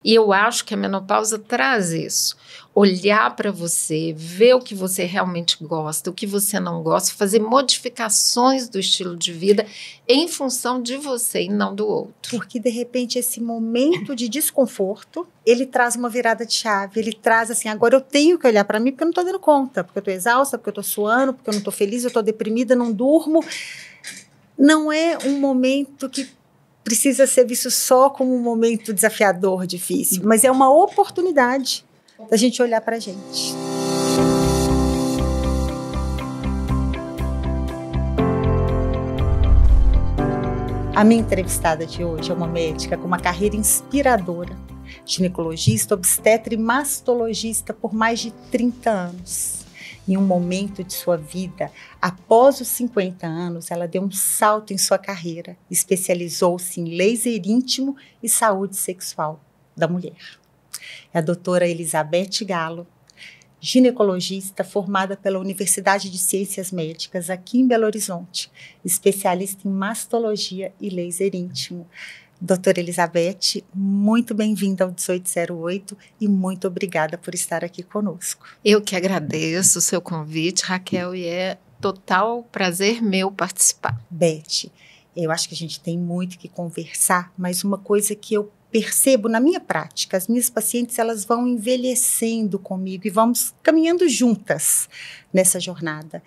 E eu acho que a menopausa traz isso. Olhar para você, ver o que você realmente gosta, o que você não gosta, fazer modificações do estilo de vida em função de você e não do outro. Porque, de repente, esse momento de desconforto, ele traz uma virada de chave, ele traz assim, agora eu tenho que olhar para mim porque eu não estou dando conta, porque eu estou exausta, porque eu estou suando, porque eu não estou feliz, eu estou deprimida, não durmo. Não é um momento que precisa ser visto só como um momento desafiador, difícil, mas é uma oportunidade da gente olhar para a gente. A minha entrevistada de hoje é uma médica com uma carreira inspiradora, ginecologista, obstetra e mastologista por mais de 30 anos. Em um momento de sua vida, após os 50 anos, ela deu um salto em sua carreira, especializou-se em laser íntimo e saúde sexual da mulher. É a doutora Elizabeth Galo, ginecologista formada pela Universidade de Ciências Médicas aqui em Belo Horizonte, especialista em mastologia e laser íntimo. Doutora Elizabeth, muito bem-vinda ao 1808 e muito obrigada por estar aqui conosco. Eu que agradeço o seu convite, Raquel, e é total prazer meu participar. Beth, eu acho que a gente tem muito que conversar, mas uma coisa que eu percebo na minha prática, as minhas pacientes elas vão envelhecendo comigo e vamos caminhando juntas nessa jornada.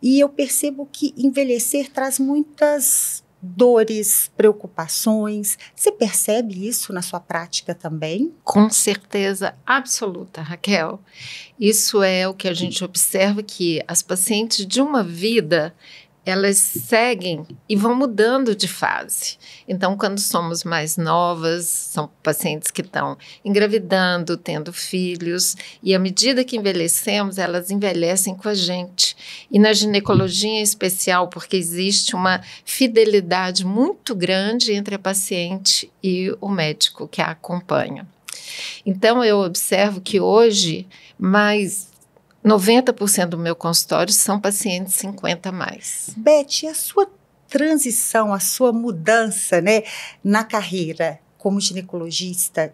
E eu percebo que envelhecer traz muitas dores, preocupações. Você percebe isso na sua prática também? Com certeza absoluta, Raquel. Isso é o que a gente observa, que as pacientes de uma vida, elas seguem e vão mudando de fase. Então, quando somos mais novas, são pacientes que estão engravidando, tendo filhos, e à medida que envelhecemos, elas envelhecem com a gente. E na ginecologia em especial, porque existe uma fidelidade muito grande entre a paciente e o médico que a acompanha. Então, eu observo que hoje, mais 90% do meu consultório são pacientes 50 a mais. Beth, e a sua transição, a sua mudança, né, na carreira como ginecologista,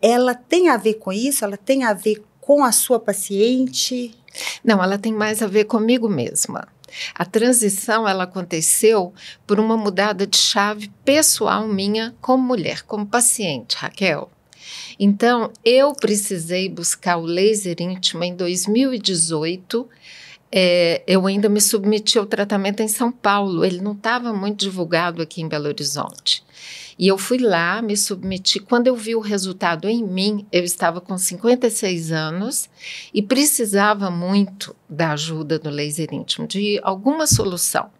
ela tem a ver com isso? Ela tem a ver com a sua paciente? Não, ela tem mais a ver comigo mesma. A transição, ela aconteceu por uma mudada de chave pessoal minha como mulher, como paciente, Raquel. Então, eu precisei buscar o laser íntimo em 2018. Eu ainda me submeti ao tratamento em São Paulo. Ele não estava muito divulgado aqui em Belo Horizonte. E eu fui lá, me submeti. Quando eu vi o resultado em mim, eu estava com 56 anos e precisava muito da ajuda do laser íntimo, de alguma solução.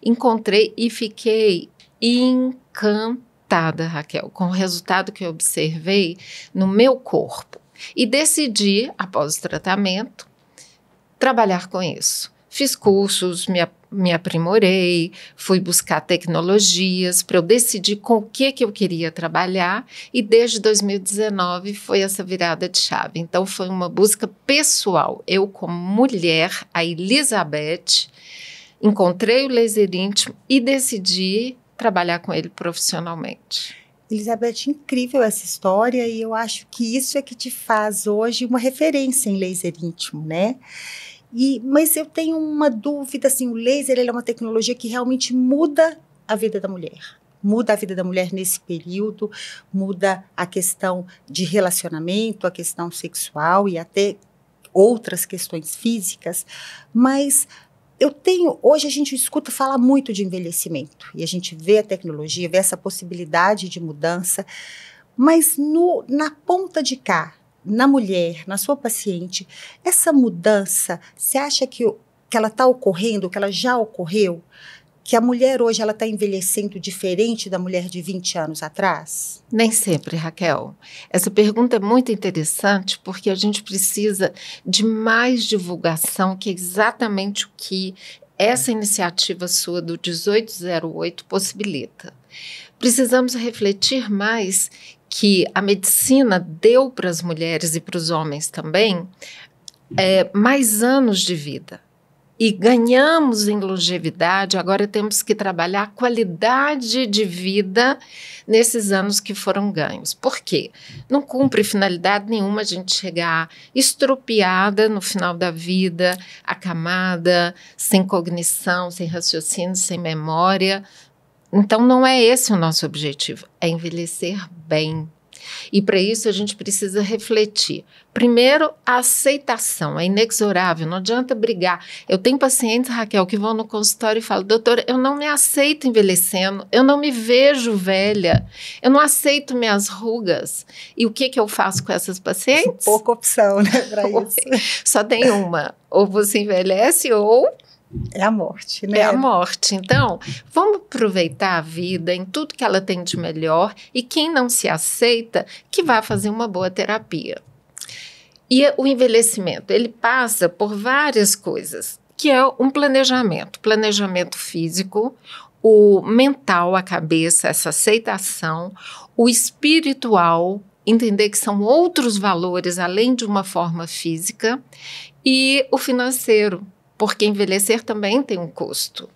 Encontrei e fiquei encantada, Raquel, com o resultado que eu observei no meu corpo. E decidi, após o tratamento, trabalhar com isso. Fiz cursos, me aprimorei, fui buscar tecnologias para eu decidir com o que eu queria trabalhar, e desde 2019 foi essa virada de chave. Então foi uma busca pessoal. Eu, como mulher, a Elizabeth, encontrei o laser íntimo e decidi trabalhar com ele profissionalmente. Elizabeth, incrível essa história, e eu acho que isso é que te faz hoje uma referência em laser íntimo, né? Mas eu tenho uma dúvida, assim, o laser ele é uma tecnologia que realmente muda a vida da mulher. Muda a vida da mulher nesse período, muda a questão de relacionamento, a questão sexual e até outras questões físicas, mas hoje a gente escuta falar muito de envelhecimento, e a gente vê a tecnologia, vê essa possibilidade de mudança, mas na ponta de cá, na mulher, na sua paciente, essa mudança, você acha que ela está ocorrendo, que ela já ocorreu? Que a mulher hoje ela está envelhecendo diferente da mulher de 20 anos atrás? Nem sempre, Raquel. Essa pergunta é muito interessante porque a gente precisa de mais divulgação, que é exatamente o que essa iniciativa sua do 1808 possibilita. Precisamos refletir mais que a medicina deu para as mulheres e para os homens também mais anos de vida. e ganhamos em longevidade, agora temos que trabalhar a qualidade de vida nesses anos que foram ganhos. Por quê? Não cumpre finalidade nenhuma a gente chegar estropiada no final da vida, acamada, sem cognição, sem raciocínio, sem memória. Então, não é esse o nosso objetivo, é envelhecer bem. E para isso a gente precisa refletir. Primeiro, a aceitação é inexorável, não adianta brigar. Eu tenho pacientes, Raquel, que vão no consultório e falam: doutora, eu não me aceito envelhecendo, eu não me vejo velha, eu não aceito minhas rugas. E o que eu faço com essas pacientes? Pouca opção, né, para isso. Só tem uma, ou você envelhece ou... é a morte, né? É a morte. Então, vamos aproveitar a vida em tudo que ela tem de melhor e quem não se aceita, que vá fazer uma boa terapia. E o envelhecimento, ele passa por várias coisas, que é um planejamento físico, o mental, a cabeça, essa aceitação, o espiritual, entender que são outros valores além de uma forma física, e o financeiro, porque envelhecer também tem um custo.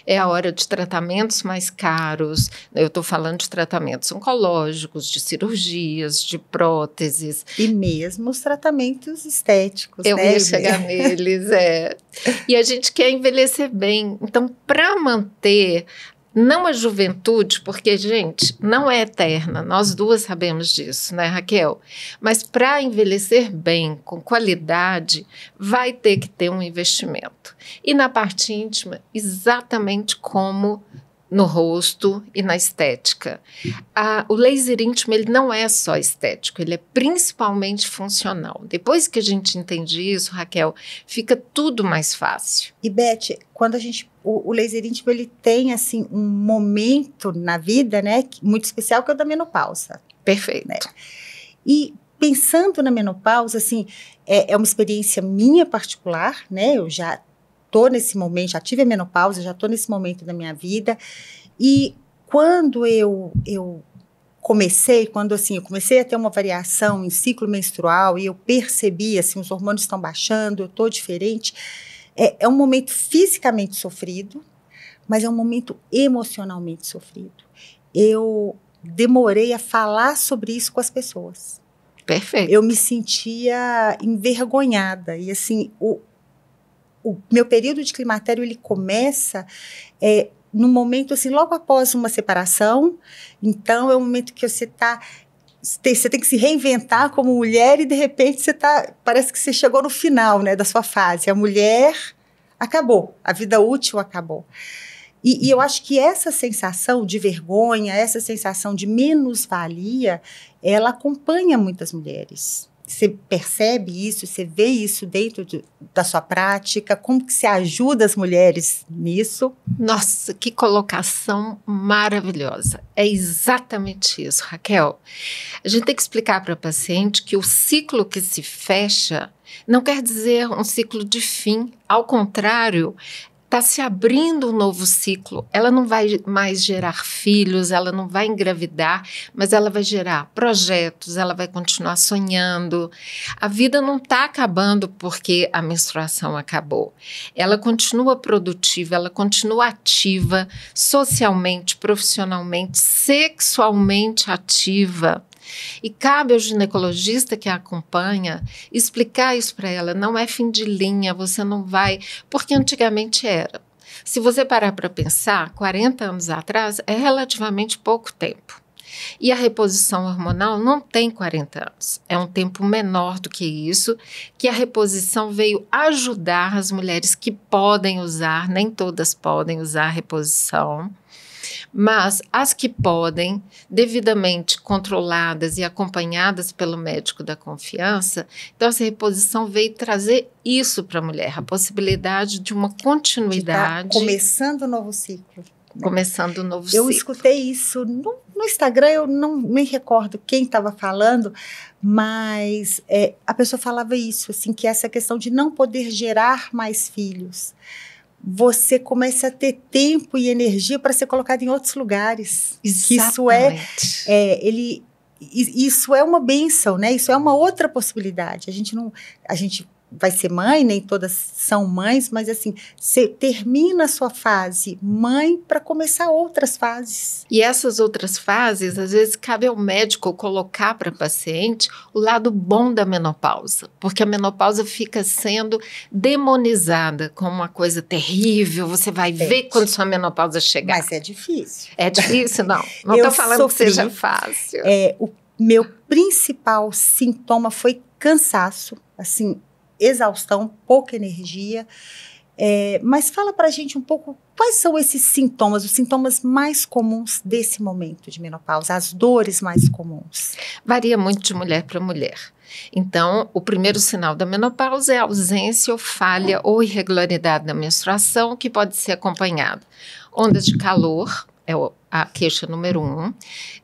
É a hora de tratamentos mais caros, eu estou falando de tratamentos oncológicos, de cirurgias, de próteses. E mesmo os tratamentos estéticos, eu né? ia chegar neles, E a gente quer envelhecer bem. Então, para manter... não a juventude, porque, gente, não é eterna, nós duas sabemos disso, né, Raquel? Mas para envelhecer bem, com qualidade, vai ter que ter um investimento. E na parte íntima, exatamente como no rosto e na estética. O laser íntimo, ele não é só estético, ele é principalmente funcional. Depois que a gente entende isso, Raquel, fica tudo mais fácil. E, Beth, quando a gente... O laser íntimo, ele tem, assim, um momento na vida, né, muito especial, que é o da menopausa. Perfeito. Né? E pensando na menopausa, assim, é uma experiência minha particular, né, eu já estou nesse momento, já tive a menopausa, já estou nesse momento da minha vida, e quando eu comecei a ter uma variação em ciclo menstrual, e eu percebi, assim, os hormônios estão baixando, eu estou diferente, é um momento fisicamente sofrido, mas é um momento emocionalmente sofrido. Eu demorei a falar sobre isso com as pessoas. Perfeito. Eu me sentia envergonhada, e assim, o meu período de climatério, ele começa no momento, assim, logo após uma separação. Então, é um momento que você tem que se reinventar como mulher, e de repente parece que você chegou no final, né, da sua fase. A mulher acabou, a vida útil acabou. E eu acho que essa sensação de vergonha, essa sensação de menos-valia, ela acompanha muitas mulheres. Você percebe isso, você vê isso dentro da sua prática? Como que você ajuda as mulheres nisso? Nossa, que colocação maravilhosa. É exatamente isso, Raquel. A gente tem que explicar para a paciente que o ciclo que se fecha não quer dizer um ciclo de fim. Ao contrário, está se abrindo um novo ciclo. Ela não vai mais gerar filhos, ela não vai engravidar, mas ela vai gerar projetos, ela vai continuar sonhando. A vida não está acabando porque a menstruação acabou. Ela continua produtiva, ela continua ativa, socialmente, profissionalmente, sexualmente ativa. E cabe ao ginecologista que a acompanha explicar isso para ela. Não é fim de linha, você não vai... Porque antigamente era. Se você parar para pensar, 40 anos atrás é relativamente pouco tempo. E a reposição hormonal não tem 40 anos. É um tempo menor do que isso, que a reposição veio ajudar as mulheres que podem usar, nem todas podem usar a reposição, mas as que podem, devidamente controladas e acompanhadas pelo médico da confiança, então essa reposição veio trazer isso para a mulher, a possibilidade de uma continuidade. Tá começando um novo ciclo. Né? Começando um novo ciclo. Eu escutei isso no Instagram, eu não me recordo quem estava falando, mas a pessoa falava isso, assim, que essa questão de não poder gerar mais filhos, você começa a ter tempo e energia para ser colocado em outros lugares. Exatamente. Isso é uma bênção, né? Isso é uma outra possibilidade. A gente vai ser mãe, nem todas são mães, mas assim, você termina a sua fase mãe para começar outras fases. E essas outras fases, às vezes, cabe ao médico colocar para a paciente o lado bom da menopausa, porque a menopausa fica sendo demonizada como uma coisa terrível, você vai ver quando sua menopausa chegar. Mas é difícil. É difícil? Não. Não estou falando que seja fácil. O meu principal sintoma foi cansaço, assim, exaustão, pouca energia. Mas fala pra gente um pouco quais são esses sintomas, os sintomas mais comuns desse momento de menopausa, as dores mais comuns. Varia muito de mulher para mulher. Então, o primeiro sinal da menopausa é a ausência ou falha ou irregularidade da menstruação, que pode ser acompanhada. Ondas de calor, é a queixa número 1.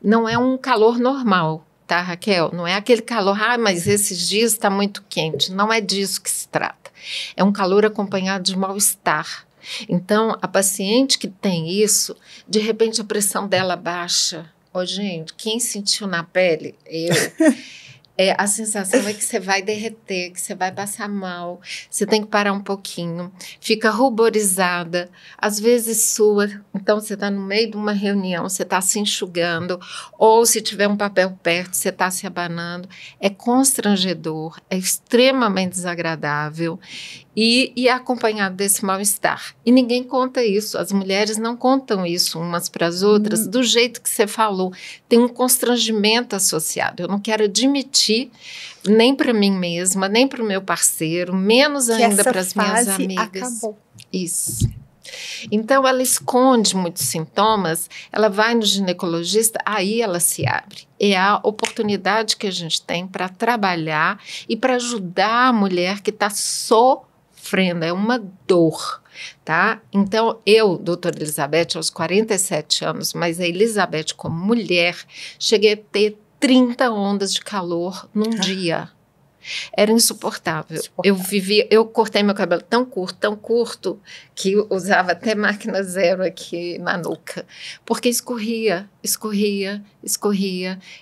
Não é um calor normal, tá, Raquel? Não é aquele calor, mas esses dias está muito quente. Não é disso que se trata. É um calor acompanhado de mal-estar. Então, a paciente que tem isso, de repente a pressão dela baixa. Gente, quem sentiu na pele? Eu. A sensação é que você vai derreter, que você vai passar mal, você tem que parar um pouquinho, fica ruborizada, às vezes sua, então você está no meio de uma reunião, você está se enxugando, ou se tiver um papel perto, você está se abanando, é constrangedor, é extremamente desagradável e é acompanhado desse mal-estar. E ninguém conta isso, as mulheres não contam isso umas para as outras, do jeito que você falou, tem um constrangimento associado, eu não quero admitir nem para mim mesma, nem para o meu parceiro, menos ainda para as minhas amigas. Acabou. Isso. Então, ela esconde muitos sintomas, ela vai no ginecologista, aí ela se abre. É a oportunidade que a gente tem para trabalhar e para ajudar a mulher que está sofrendo, é uma dor. Tá? Então, eu, doutora Elizabeth, aos 47 anos, mas a Elizabeth como mulher, cheguei a ter 30 ondas de calor num dia. Era insuportável. Eu cortei meu cabelo tão curto, que eu usava até máquina zero aqui na nuca, porque escorria.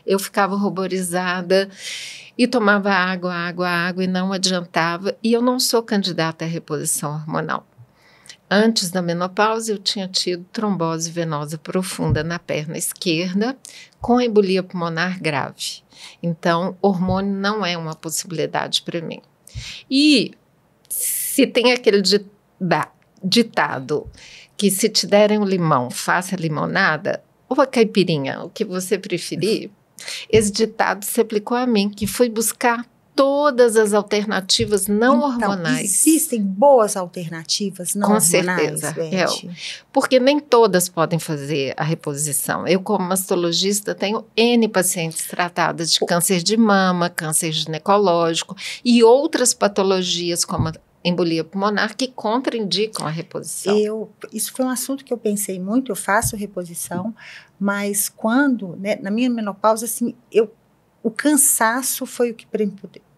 Eu ficava ruborizada e tomava água e não adiantava. E eu não sou candidata à reposição hormonal. Antes da menopausa, eu tinha tido trombose venosa profunda na perna esquerda, com embolia pulmonar grave. Então, hormônio não é uma possibilidade para mim. E se tem aquele ditado que se te derem um limão, faça limonada, ou a caipirinha, o que você preferir, esse ditado se aplicou a mim, que fui buscar todas as alternativas não hormonais. Existem boas alternativas não hormonais? Com certeza, porque nem todas podem fazer a reposição. Eu, como mastologista, tenho N pacientes tratadas de câncer de mama, câncer ginecológico e outras patologias como a embolia pulmonar que contraindicam a reposição. Isso foi um assunto que eu pensei muito, eu faço reposição, mas quando, né, na minha menopausa, assim, o cansaço foi o que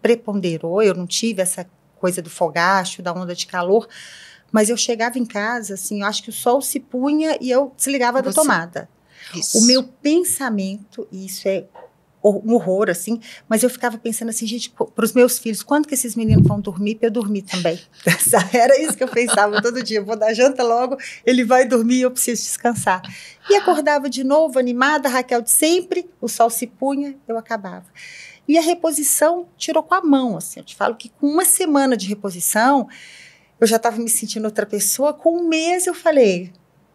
preponderou, eu não tive essa coisa do fogacho, da onda de calor, mas eu chegava em casa, assim, eu acho que o sol se punha e eu desligava da tomada. Isso. O meu pensamento, e isso é um horror, assim, mas eu ficava pensando assim, gente, para os meus filhos, quando que esses meninos vão dormir para eu dormir também? Era isso que eu pensava todo dia, eu vou dar janta logo, ele vai dormir e eu preciso descansar. E acordava de novo, animada, Raquel de sempre, o sol se punha, eu acabava. E a reposição tirou com a mão, assim, eu te falo que com uma semana de reposição, eu já estava me sentindo outra pessoa, com um mês eu falei,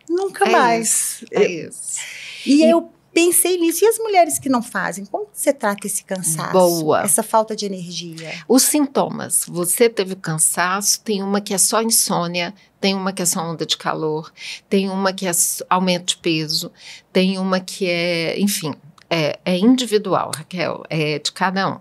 nunca mais. Isso. E eu pensei nisso. E as mulheres que não fazem? Como você trata esse cansaço? Essa falta de energia? Os sintomas. Você teve cansaço, tem uma que é só insônia, tem uma que é só onda de calor, tem uma que é aumento de peso, tem uma que é, enfim, é individual, Raquel, é de cada um.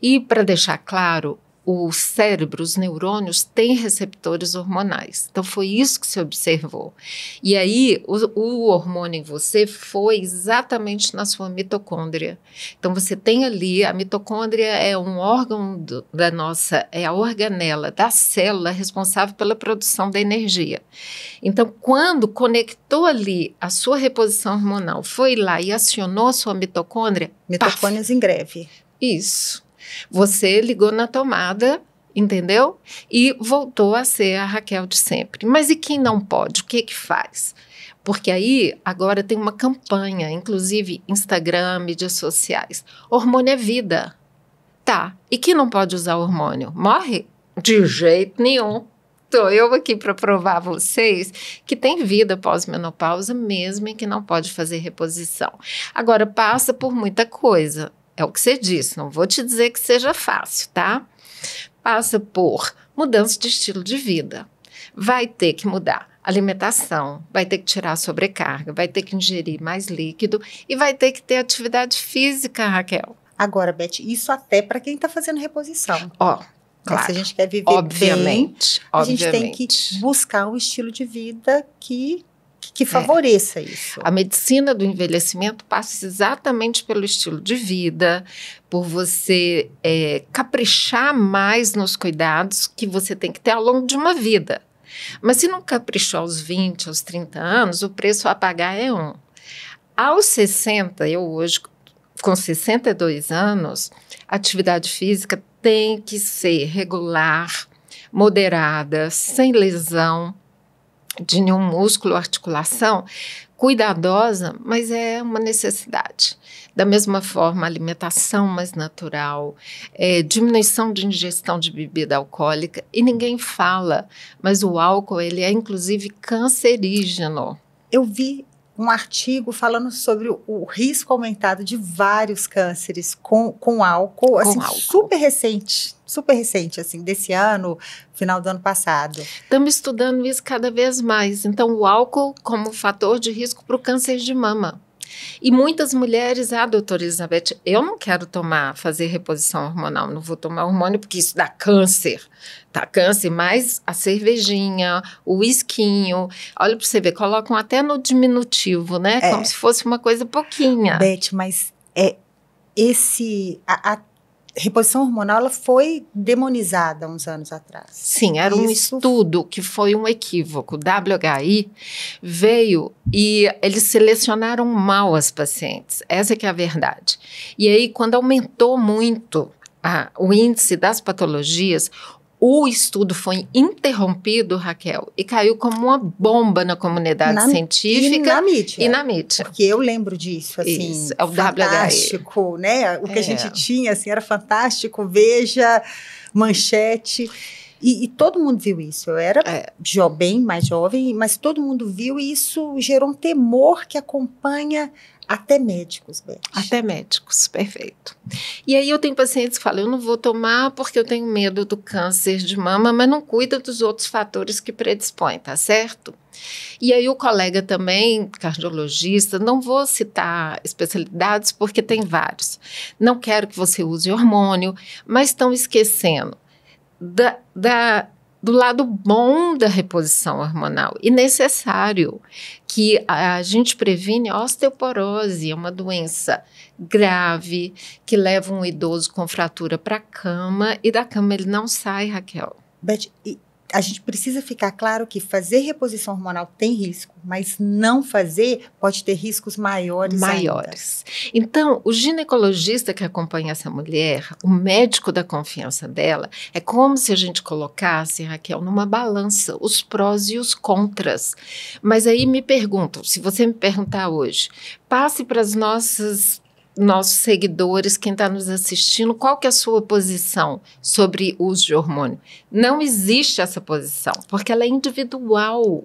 E para deixar claro, o cérebro, os neurônios têm receptores hormonais. Então, foi isso que se observou. E aí, o hormônio em você foi exatamente na sua mitocôndria. Então, você tem ali, a mitocôndria é um órgão da nossa, é a organela da célula responsável pela produção da energia. Então, quando conectou ali a sua reposição hormonal, foi lá e acionou a sua mitocôndria... Mitocôndrias em greve. Isso. Você ligou na tomada entendeu? E voltou a ser a Raquel de sempre. Mas e quem não pode? O que que faz? Porque aí agora tem uma campanha, inclusive Instagram, mídias sociais. Hormônio é vida. Tá. E quem não pode usar hormônio? Morre? De jeito nenhum. Estou eu aqui para provar a vocês que tem vida pós-menopausa, mesmo em que não pode fazer reposição. Agora, passa por muita coisa. É o que você disse, não vou te dizer que seja fácil, tá? Passa por mudança de estilo de vida. Vai ter que mudar a alimentação, vai ter que tirar a sobrecarga, vai ter que ingerir mais líquido e vai ter que ter atividade física, Raquel. Agora, Beth, isso até para quem está fazendo reposição. Ó, claro. Se a gente quer viver obviamente, bem, a gente tem que buscar um estilo de vida que favoreça isso. A medicina do envelhecimento passa exatamente pelo estilo de vida, por você caprichar mais nos cuidados que você tem que ter ao longo de uma vida. Mas se não caprichou aos 20, aos 30 anos, o preço a pagar é um. Aos 60, eu hoje, com 62 anos, a atividade física tem que ser regular, moderada, sem lesão de nenhum músculo ou articulação, cuidadosa, mas é uma necessidade. Da mesma forma, alimentação mais natural, diminuição de ingestão de bebida alcoólica, e ninguém fala, mas o álcool ele é inclusive cancerígeno. Eu vi um artigo falando sobre o risco aumentado de vários cânceres com álcool, assim, álcool. Super recente, assim, desse ano, final do ano passado. Estamos estudando isso cada vez mais. Então, o álcool como fator de risco para o câncer de mama. E muitas mulheres, doutora Elizabeth, eu não quero fazer reposição hormonal, não vou tomar hormônio porque isso dá câncer. Tá câncer, mas a cervejinha, o whiskinho, olha para você ver, colocam até no diminutivo, né? Como se fosse uma coisa pouquinha. Beth, mas a reposição hormonal ela foi demonizada uns anos atrás. Sim, era um estudo que foi um equívoco. O WHI veio e eles selecionaram mal as pacientes. Essa que é a verdade. E aí, quando aumentou muito o índice das patologias, o estudo foi interrompido, Raquel, e caiu como uma bomba na comunidade científica e na mídia. Porque eu lembro disso, assim, isso, é o fantástico, WHI. Né? O que a gente tinha, assim, era fantástico, Veja, Manchete, e todo mundo viu isso. Eu era bem mais jovem, mas todo mundo viu e isso gerou um temor que acompanha até médicos, Beth. Até médicos, perfeito. E aí eu tenho pacientes que falam, eu não vou tomar porque eu tenho medo do câncer de mama, mas não cuida dos outros fatores que predispõem, tá certo? E aí o colega também, cardiologista, não vou citar especialidades porque tem vários. Não quero que você use hormônio, mas estão esquecendo do lado bom da reposição hormonal e necessário, que a gente previne a osteoporose, é uma doença grave que leva um idoso com fratura para a cama e da cama ele não sai, Raquel. Beth, a gente precisa ficar claro que fazer reposição hormonal tem risco, mas não fazer pode ter riscos maiores ainda. Então, o ginecologista que acompanha essa mulher, o médico da confiança dela, é como se a gente colocasse, Raquel, numa balança os prós e os contras. Mas aí me perguntam, se você me perguntar hoje, passe para as nossos seguidores, quem está nos assistindo, qual que é a sua posição sobre o uso de hormônio? Não existe essa posição, porque ela é individual.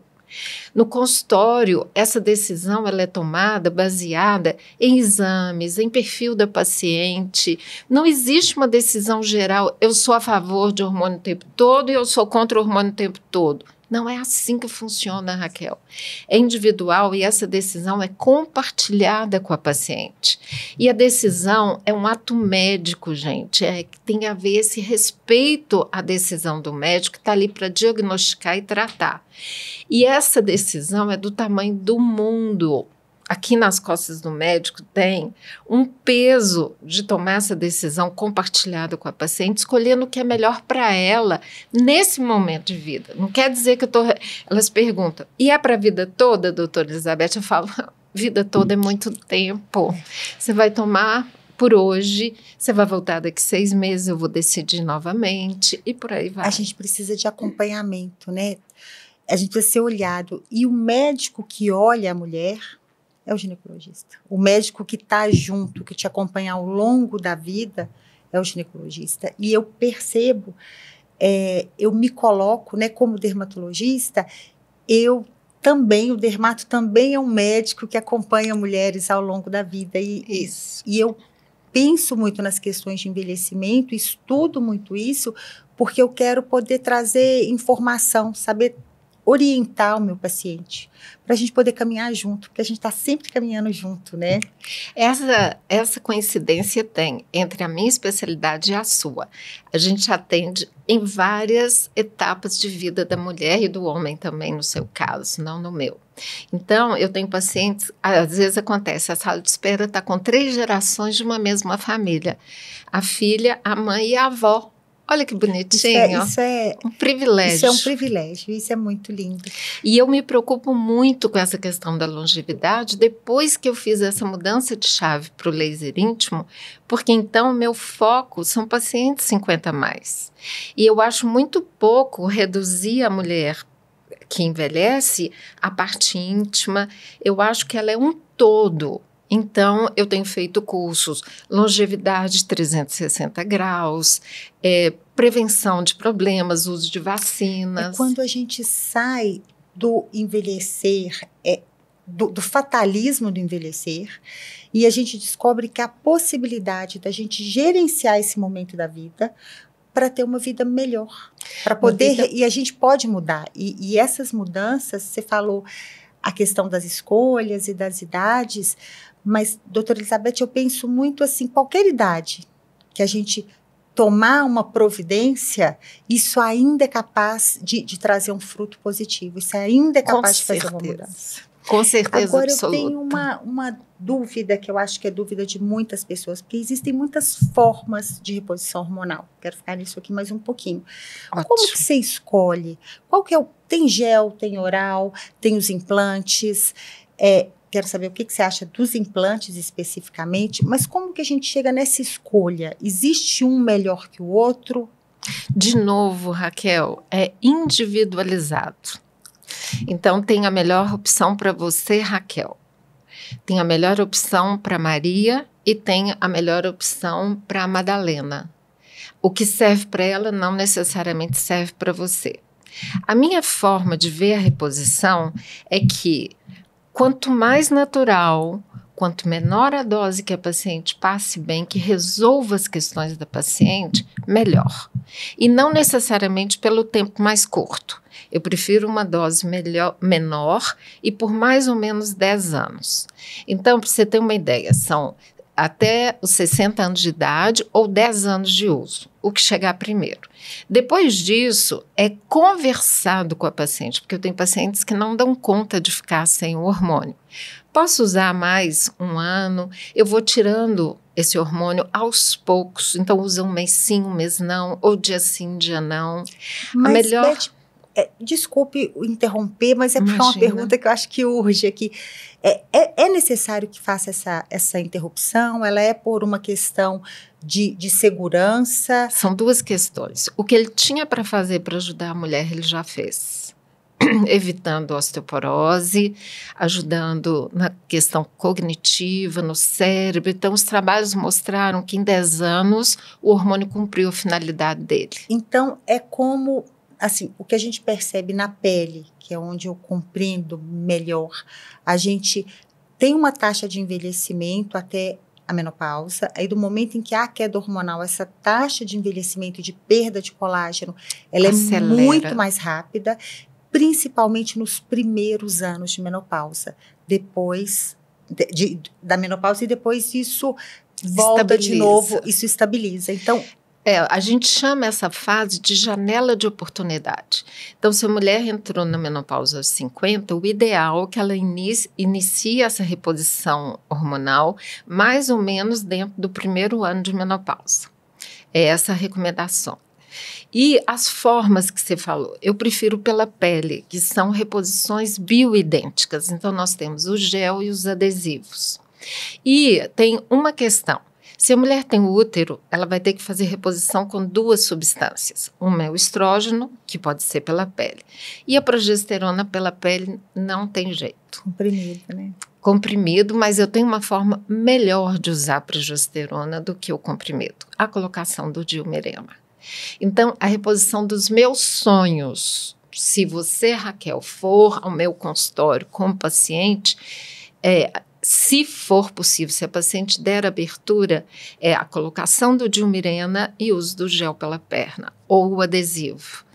No consultório, essa decisão ela é tomada baseada em exames, em perfil da paciente. Não existe uma decisão geral, eu sou a favor de hormônio o tempo todo e eu sou contra o hormônio o tempo todo. Não é assim que funciona, Raquel. É individual e essa decisão é compartilhada com a paciente. E a decisão é um ato médico, gente. Tem a ver esse respeito à decisão do médico que está ali para diagnosticar e tratar. E essa decisão é do tamanho do mundo. Aqui nas costas do médico tem um peso de tomar essa decisão compartilhada com a paciente, escolhendo o que é melhor para ela nesse momento de vida. Não quer dizer que elas perguntam, e é para a vida toda, doutora Elizabeth? Eu falo, vida toda é muito tempo. Você vai tomar por hoje, você vai voltar daqui 6 meses, eu vou decidir novamente, e por aí vai. A gente precisa de acompanhamento, né? A gente precisa ser olhado. E o médico que olha a mulher é o ginecologista. O médico que está junto, que te acompanha ao longo da vida, é o ginecologista. E eu percebo, eu me coloco, né, como dermatologista, o dermato também é um médico que acompanha mulheres ao longo da vida. Isso. E eu penso muito nas questões de envelhecimento, estudo muito isso, porque eu quero poder trazer informação, saber orientar o meu paciente, para a gente poder caminhar junto, porque a gente está sempre caminhando junto, né? Essa coincidência tem entre a minha especialidade e a sua. A gente atende em várias etapas de vida da mulher e do homem também, no seu caso, não no meu. Então, eu tenho pacientes, às vezes acontece, a sala de espera está com 3 gerações de uma mesma família. A filha, a mãe e a avó. Olha que bonitinho. Isso é um privilégio. Isso é um privilégio, isso é muito lindo. E eu me preocupo muito com essa questão da longevidade depois que eu fiz essa mudança de chave para o laser íntimo, porque então meu foco são pacientes 50 a mais. E eu acho muito pouco reduzir a mulher que envelhece a parte íntima. Eu acho que ela é um todo. Então, eu tenho feito cursos longevidade 360 graus, prevenção de problemas, uso de vacinas. É quando a gente sai do envelhecer, do fatalismo do envelhecer, e a gente descobre que a possibilidade da gente gerenciar esse momento da vida para ter uma vida melhor, para poder, e a gente pode mudar. E essas mudanças, você falou a questão das escolhas e das idades, mas, doutora Elizabeth, eu penso muito assim, qualquer idade que a gente tomar uma providência, isso ainda é capaz de trazer um fruto positivo, isso ainda é capaz de fazer uma mudança. Com certeza Agora, absoluta. eu tenho uma dúvida, que eu acho que é dúvida de muitas pessoas, porque existem muitas formas de reposição hormonal. Quero ficar nisso aqui mais um pouquinho. Ótimo. Como que você escolhe? Qual que é tem gel, tem oral, tem os implantes, quero saber o que você acha dos implantes especificamente, mas como que a gente chega nessa escolha? Existe um melhor que o outro? De novo, Raquel, é individualizado. Então, tem a melhor opção para você, Raquel. Tem a melhor opção para Maria e tem a melhor opção para Madalena. O que serve para ela não necessariamente serve para você. A minha forma de ver a reposição é que quanto mais natural, quanto menor a dose que a paciente passe bem, que resolva as questões da paciente, melhor. E não necessariamente pelo tempo mais curto. Eu prefiro uma dose menor e por mais ou menos 10 anos. Então, para você ter uma ideia, são até os 60 anos de idade ou 10 anos de uso, o que chegar primeiro. Depois disso, é conversado com a paciente, porque eu tenho pacientes que não dão conta de ficar sem o hormônio. Posso usar mais 1 ano, eu vou tirando esse hormônio aos poucos, então usa 1 mês sim, 1 mês não, ou dia sim, dia não. Mas, Beth, desculpe interromper, mas porque é uma pergunta que eu acho que urge aqui. É necessário que faça essa interrupção? Ela é por uma questão de segurança? São 2 questões. O que ele tinha para fazer para ajudar a mulher, ele já fez. Evitando osteoporose, ajudando na questão cognitiva, no cérebro. Então, os trabalhos mostraram que em 10 anos o hormônio cumpriu a finalidade dele. Então, é como, assim, o que a gente percebe na pele, que é onde eu compreendo melhor, a gente tem uma taxa de envelhecimento até a menopausa, aí do momento em que há queda hormonal, essa taxa de envelhecimento e de perda de colágeno, ela acelera. É muito mais rápida, principalmente nos primeiros anos de menopausa. Depois da menopausa, e depois isso volta de novo, isso estabiliza. Então, a gente chama essa fase de janela de oportunidade. Então, se a mulher entrou na menopausa aos 50, o ideal é que ela inicie essa reposição hormonal mais ou menos dentro do primeiro ano de menopausa. É essa a recomendação. E as formas que você falou, eu prefiro pela pele, que são reposições bioidênticas. Então, nós temos o gel e os adesivos. E tem uma questão. Se a mulher tem útero, ela vai ter que fazer reposição com 2 substâncias. Uma é o estrógeno, que pode ser pela pele. E a progesterona pela pele não tem jeito. Comprimido, né? Comprimido, mas eu tenho uma forma melhor de usar a progesterona do que o comprimido. A colocação do Dilmirena. Então, a reposição dos meus sonhos, se você, Raquel, for ao meu consultório como paciente, se for possível, se a paciente der abertura, é a colocação do Dilmirena e uso do gel pela perna, ou o adesivo.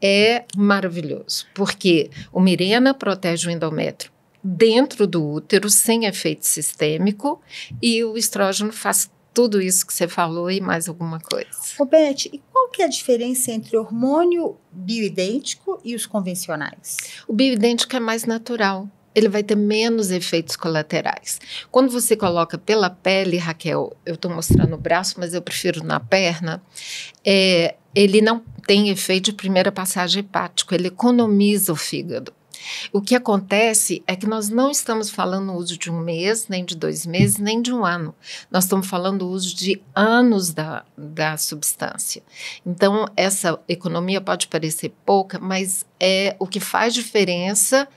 É maravilhoso, porque o Mirena protege o endométrio dentro do útero, sem efeito sistêmico, e o estrógeno faz tudo isso que você falou e mais alguma coisa. Ô, Beth, e qual que é a diferença entre hormônio bioidêntico e os convencionais? O bioidêntico é mais natural. Ele vai ter menos efeitos colaterais. Quando você coloca pela pele, Raquel, eu estou mostrando o braço, mas eu prefiro na perna, ele não tem efeito de primeira passagem hepático, ele economiza o fígado. O que acontece é que nós não estamos falando do uso de 1 mês, nem de 2 meses, nem de 1 ano. Nós estamos falando do uso de anos da substância. Então, essa economia pode parecer pouca, mas é o que faz diferença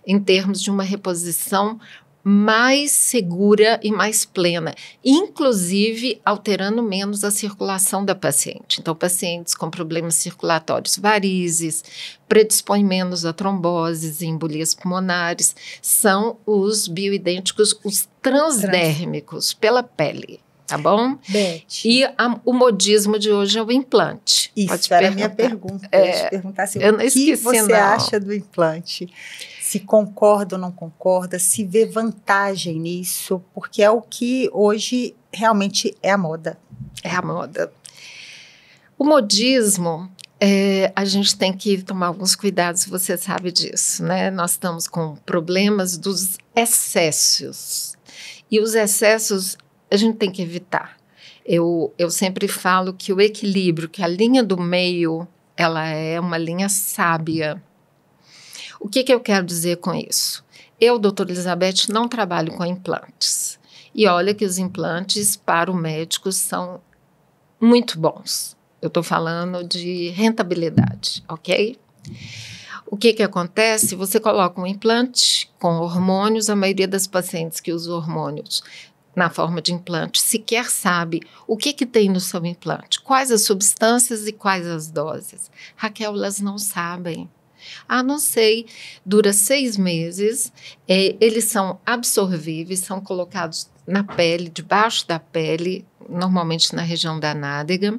em termos de uma reposição mais segura e mais plena, inclusive alterando menos a circulação da paciente. Então, pacientes com problemas circulatórios, varizes, predispõem menos a tromboses e embolias pulmonares, são os bioidênticos, os transdérmicos, pela pele. Tá bom? Beth. E o modismo de hoje é o implante. Isso era a minha pergunta. Eu ia te perguntar assim, o que você acha do implante? Se concorda ou não concorda, se vê vantagem nisso, porque é o que hoje realmente é a moda. É a moda. O modismo, a gente tem que tomar alguns cuidados, você sabe disso, né? Nós estamos com problemas dos excessos. E os excessos a gente tem que evitar. Eu sempre falo que o equilíbrio, que a linha do meio, ela é uma linha sábia. O que eu quero dizer com isso? Eu, doutora Elizabeth, não trabalho com implantes. E olha que os implantes para o médico são muito bons. Eu estou falando de rentabilidade, ok? O que acontece? Você coloca um implante com hormônios, a maioria das pacientes que usam hormônios na forma de implante sequer sabe o que tem no seu implante, quais as substâncias e quais as doses. Raquel, elas não sabem. Ah, não sei, dura 6 meses, eles são absorvíveis, são colocados na pele, debaixo da pele, normalmente na região da nádega,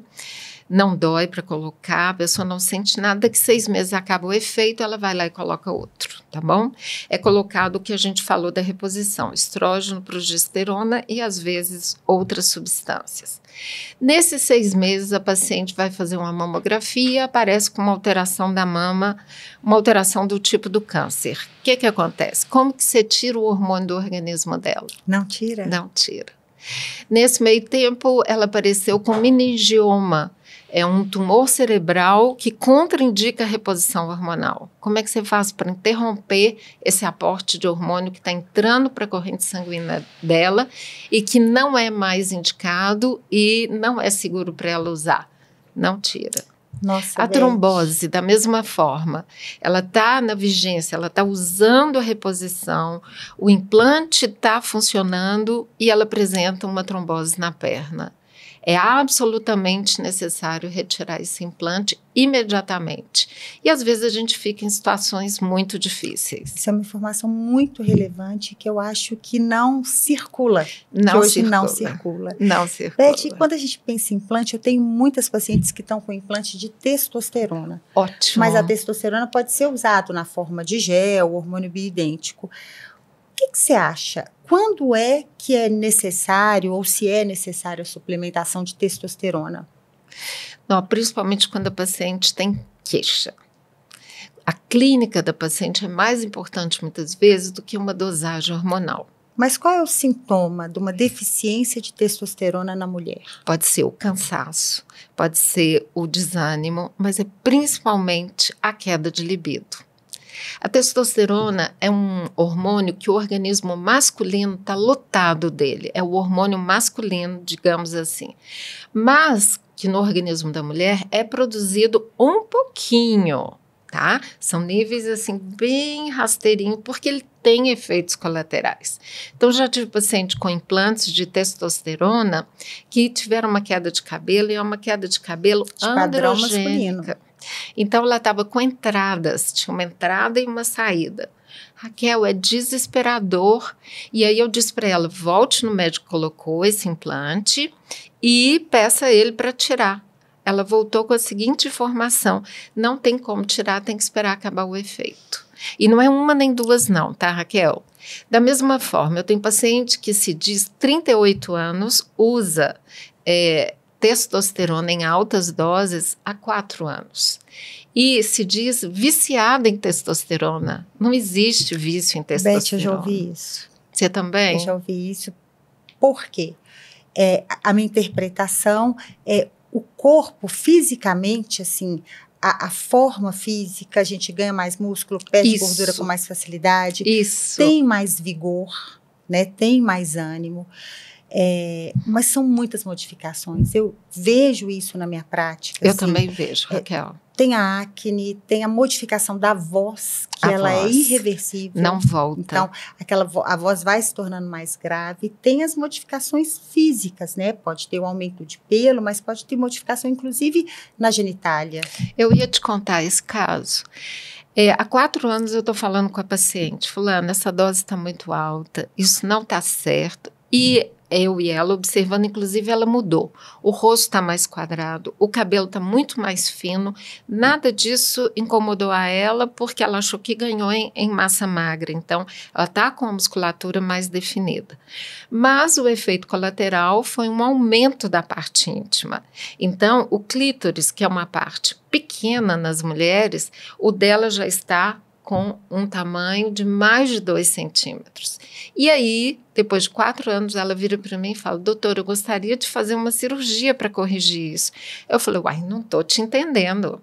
não dói para colocar, a pessoa não sente nada, daqui 6 meses acaba o efeito, ela vai lá e coloca outro, tá bom? É colocado o que a gente falou da reposição, estrógeno, progesterona e às vezes outras substâncias. Nesses 6 meses a paciente vai fazer uma mamografia, aparece com uma alteração da mama, uma alteração do tipo do câncer. O que acontece? Como que você tira o hormônio do organismo dela? Não tira? Não tira. Nesse meio tempo ela apareceu com meningioma. É um tumor cerebral que contraindica a reposição hormonal. Como é que você faz para interromper esse aporte de hormônio que está entrando para a corrente sanguínea dela e que não é mais indicado e não é seguro para ela usar? Não tira. Nossa, a trombose, da mesma forma, ela está na vigência, ela está usando a reposição, o implante está funcionando e ela apresenta uma trombose na perna. É absolutamente necessário retirar esse implante imediatamente. E às vezes a gente fica em situações muito difíceis. Isso é uma informação muito relevante que eu acho que não circula. Não hoje circula. não circula. Não circula. Beth, quando a gente pensa em implante, eu tenho muitas pacientes que estão com implante de testosterona. Ótimo. Mas a testosterona pode ser usada na forma de gel, hormônio bioidêntico. O que você acha? Quando é que é necessário ou se é necessário a suplementação de testosterona? Não, principalmente quando a paciente tem queixa. A clínica da paciente é mais importante muitas vezes do que uma dosagem hormonal. Mas qual é o sintoma de uma deficiência de testosterona na mulher? Pode ser o cansaço, pode ser o desânimo, mas é principalmente a queda de libido. A testosterona é um hormônio que o organismo masculino está lotado dele. É o hormônio masculino, digamos assim. Mas que no organismo da mulher é produzido um pouquinho, tá? São níveis assim bem rasteirinho, porque ele tem efeitos colaterais. Então, já tive paciente com implantes de testosterona que tiveram uma queda de cabelo, e é uma queda de cabelo androgênica. Então, ela estava com entradas, tinha uma entrada e uma saída. Raquel, é desesperador. E aí eu disse para ela, volte no médico que colocou esse implante e peça a ele para tirar. Ela voltou com a seguinte informação, não tem como tirar, tem que esperar acabar o efeito. E não é uma nem duas não, tá, Raquel? Da mesma forma, eu tenho paciente que se diz 38 anos, usa testosterona em altas doses há 4 anos. E se diz viciada em testosterona. Não existe vício em testosterona. Beth, eu já ouvi isso. Você também? Eu já ouvi isso. Por quê? A minha interpretação é o corpo fisicamente, assim, a forma física, a gente ganha mais músculo, perde gordura com mais facilidade. Isso. Tem mais vigor, né? Tem mais ânimo. Mas são muitas modificações. Eu vejo isso na minha prática. Eu assim, também vejo, Raquel. Tem a acne, tem a modificação da voz, que ela é irreversível. Não volta. Então, a voz vai se tornando mais grave. Tem as modificações físicas, né? Pode ter um aumento de pelo, mas pode ter modificação, inclusive, na genitália. Eu ia te contar esse caso. Há 4 anos eu estou falando com a paciente, fulana, essa dose está muito alta, isso não está certo. E eu e ela observando, inclusive ela mudou. O rosto está mais quadrado, o cabelo está muito mais fino. Nada disso incomodou a ela porque ela achou que ganhou em massa magra. Então, ela está com a musculatura mais definida. Mas o efeito colateral foi um aumento da parte íntima. Então, o clítoris, que é uma parte pequena nas mulheres, o dela já está com um tamanho de mais de 2 centímetros. E aí, depois de 4 anos, ela vira para mim e fala, doutora, eu gostaria de fazer uma cirurgia para corrigir isso. Eu falei, uai, não estou te entendendo.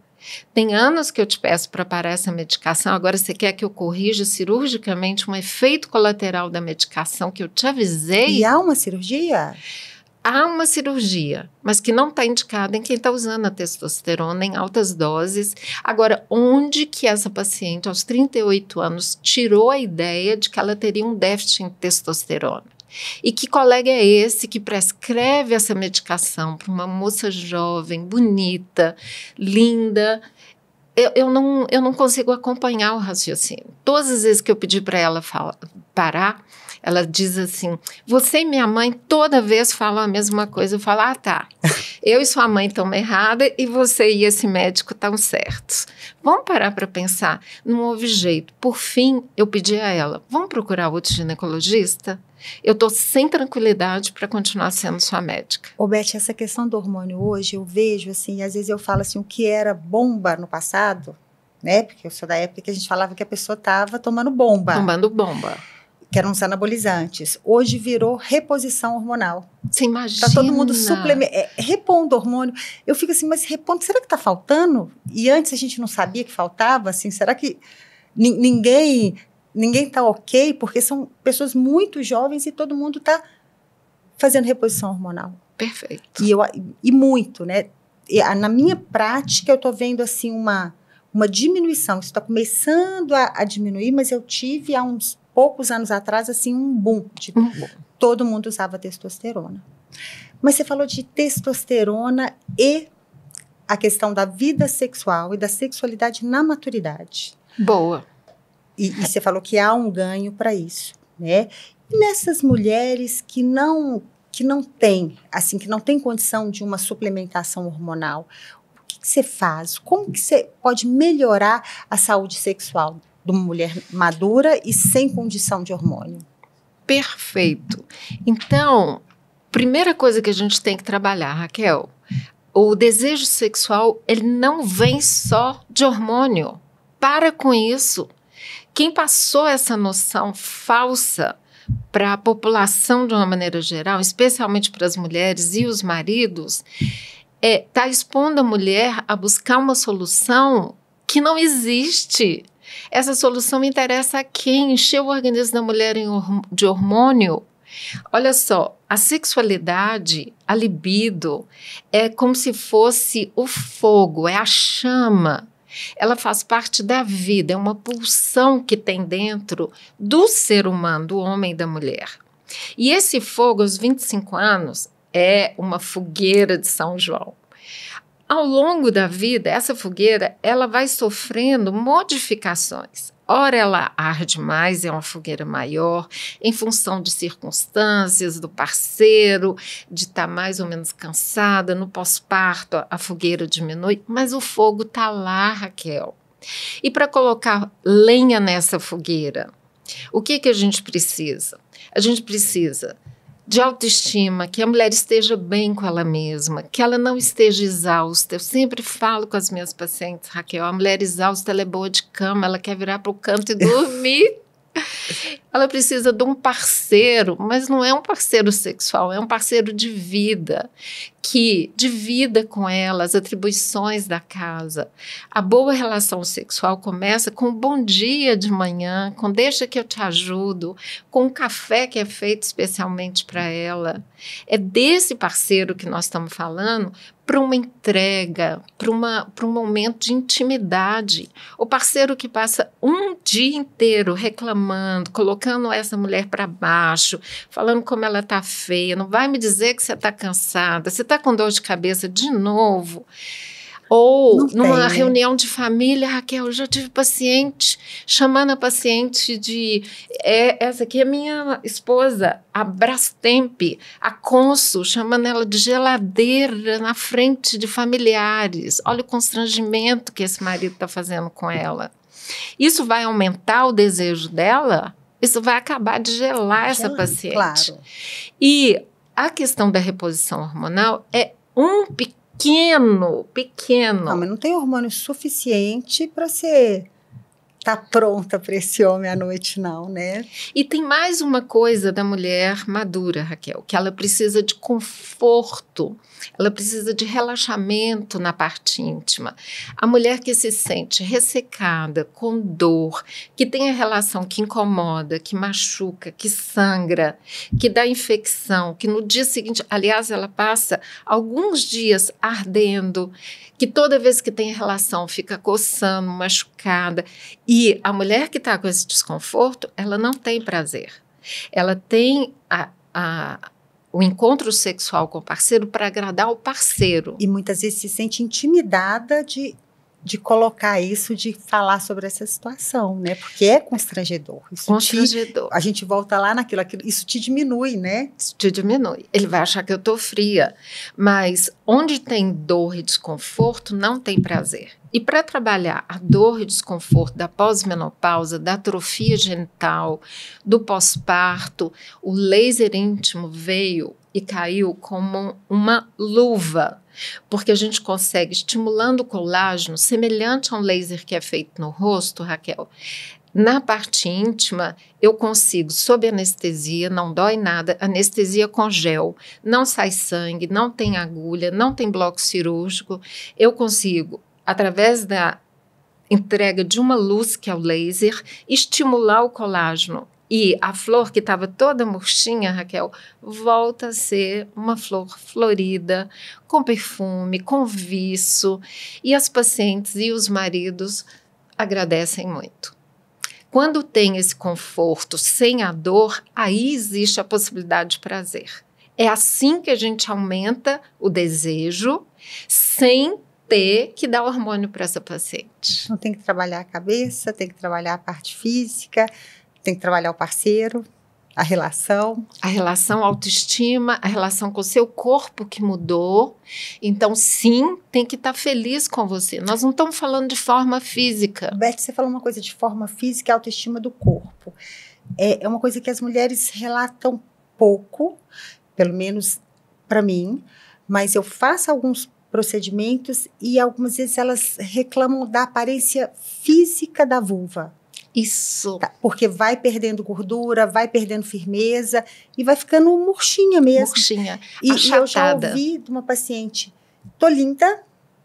Tem anos que eu te peço para parar essa medicação, agora você quer que eu corrija cirurgicamente um efeito colateral da medicação que eu te avisei? E há uma cirurgia? Há uma cirurgia, mas que não está indicada em quem está usando a testosterona em altas doses. Agora, onde que essa paciente, aos 38 anos, tirou a ideia de que ela teria um déficit em testosterona? E que colega é esse que prescreve essa medicação para uma moça jovem, bonita, linda? Eu não consigo acompanhar o raciocínio. Todas as vezes que eu pedi para ela parar, ela diz assim, você e minha mãe toda vez falam a mesma coisa. Eu falo, tá, eu e sua mãe estão erradas e você e esse médico estão certos. Vamos parar para pensar, não houve jeito. Por fim, eu pedi a ela, vamos procurar outro ginecologista? Eu estou sem tranquilidade para continuar sendo sua médica. Ô Beth, essa questão do hormônio hoje, eu vejo assim, às vezes eu falo assim, o que era bomba no passado, né? Porque eu sou da época que a gente falava que a pessoa estava tomando bomba. Tomando bomba. Que eram os anabolizantes. Hoje virou reposição hormonal. Você imagina? Tá todo mundo repondo hormônio. Eu fico assim, mas repondo, será que tá faltando? E antes a gente não sabia que faltava, assim, será que ninguém tá ok? Porque são pessoas muito jovens e todo mundo tá fazendo reposição hormonal. Perfeito. E muito, né? Na minha prática, eu tô vendo, assim, uma diminuição. Isso está começando a diminuir, mas eu tive há uns poucos anos atrás, assim, um boom. Todo mundo usava testosterona. Mas você falou de testosterona e a questão da vida sexual e da sexualidade na maturidade. Boa. E você falou que há um ganho para isso, né? E nessas mulheres que não têm, assim, que não têm condição de uma suplementação hormonal, o que você faz? Como que você pode melhorar a saúde sexual de uma mulher madura e sem condição de hormônio? Perfeito. Então, primeira coisa que a gente tem que trabalhar, Raquel, o desejo sexual, ele não vem só de hormônio. Para com isso. Quem passou essa noção falsa para a população de uma maneira geral, especialmente para as mulheres e os maridos, está expondo a mulher a buscar uma solução que não existe. Essa solução interessa a quem? Encher o organismo da mulher de hormônio? Olha só, a sexualidade, a libido, é como se fosse o fogo, é a chama. Ela faz parte da vida, é uma pulsão que tem dentro do ser humano, do homem e da mulher. E esse fogo, aos 25 anos, é uma fogueira de São João. Ao longo da vida, essa fogueira ela vai sofrendo modificações. Ora, ela arde mais, é uma fogueira maior, em função de circunstâncias, do parceiro, de estar mais ou menos cansada. No pós-parto, a fogueira diminui, mas o fogo está lá, Raquel. E para colocar lenha nessa fogueira, o que a gente precisa? A gente precisa de autoestima, que a mulher esteja bem com ela mesma, que ela não esteja exausta. Eu sempre falo com as minhas pacientes, Raquel, a mulher exausta, ela é boa de cama, ela quer virar para o canto e dormir. Ela precisa de um parceiro, mas não é um parceiro sexual, é um parceiro de vida, que divida com ela as atribuições da casa. A boa relação sexual começa com um bom dia de manhã, com deixa que eu te ajudo, com um café que é feito especialmente para ela. É desse parceiro que nós estamos falando, para uma entrega, para um momento de intimidade. O parceiro que passa um dia inteiro reclamando, colocando essa mulher para baixo, falando como ela está feia, não vai me dizer que você está cansada, você está com dor de cabeça de novo. Ou numa reunião de família, Raquel, eu já tive paciente chamando a paciente de... essa aqui é minha esposa, a Brastemp, a Consul, chamando ela de geladeira na frente de familiares. Olha o constrangimento que esse marido está fazendo com ela. Isso vai aumentar o desejo dela? Isso vai acabar de gelar essa paciente. Claro. E a questão da reposição hormonal é um pequeno. Não, mas não tem hormônio suficiente para você estar pronta para esse homem à noite, não, né? E tem mais uma coisa da mulher madura, Raquel, que ela precisa de conforto, ela precisa de relaxamento na parte íntima. A mulher que se sente ressecada, com dor, que tem a relação que incomoda, que machuca, que sangra, que dá infecção, que no dia seguinte, aliás, ela passa alguns dias ardendo, que toda vez que tem relação fica coçando, machucada. E a mulher que está com esse desconforto, ela não tem prazer. Ela tem o encontro sexual com o parceiro para agradar o parceiro. E muitas vezes se sente intimidada de colocar isso, de falar sobre essa situação, né? Porque é constrangedor. Constrangedor. A gente volta lá naquilo, isso te diminui, né? Isso te diminui. Ele vai achar que eu estou fria. Mas onde tem dor e desconforto, não tem prazer. E para trabalhar a dor e desconforto da pós-menopausa, da atrofia genital, do pós-parto, o laser íntimo veio e caiu como uma luva, porque a gente consegue, estimulando o colágeno, semelhante a um laser que é feito no rosto, Raquel. Na parte íntima, eu consigo, sob anestesia, não dói nada, anestesia com gel, não sai sangue, não tem agulha, não tem bloco cirúrgico, eu consigo, através da entrega de uma luz, que é o laser, estimular o colágeno. E a flor que estava toda murchinha, Raquel, volta a ser uma flor florida, com perfume, com viço. E as pacientes e os maridos agradecem muito. Quando tem esse conforto sem a dor, aí existe a possibilidade de prazer. É assim que a gente aumenta o desejo sem ter que dar hormônio para essa paciente. Então tem que trabalhar a cabeça, tem que trabalhar a parte física, tem que trabalhar o parceiro, a relação. A relação autoestima, a relação com o seu corpo que mudou. Então, sim, tem que estar feliz com você. Nós não estamos falando de forma física. Beth, você falou uma coisa de forma física e autoestima do corpo. É uma coisa que as mulheres relatam pouco, pelo menos para mim, mas eu faço alguns procedimentos e algumas vezes elas reclamam da aparência física da vulva. Isso. Tá, porque vai perdendo gordura, vai perdendo firmeza e vai ficando murchinha mesmo. Murchinha, e achatada. Eu já ouvi de uma paciente, tô linda,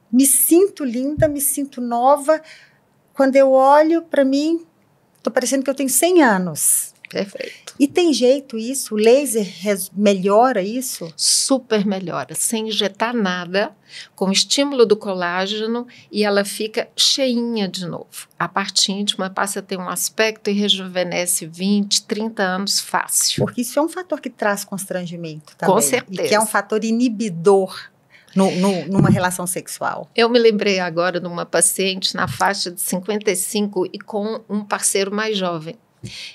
me sinto nova, quando eu olho para mim, tô parecendo que eu tenho 100 anos. Perfeito. E tem jeito isso? O laser melhora isso? Super melhora, sem injetar nada, com o estímulo do colágeno, e ela fica cheinha de novo. A parte íntima passa a ter um aspecto e rejuvenesce 20, 30 anos fácil. Porque isso é um fator que traz constrangimento também. Com certeza. E que é um fator inibidor numa relação sexual. Eu me lembrei agora de uma paciente na faixa de 55 e com um parceiro mais jovem.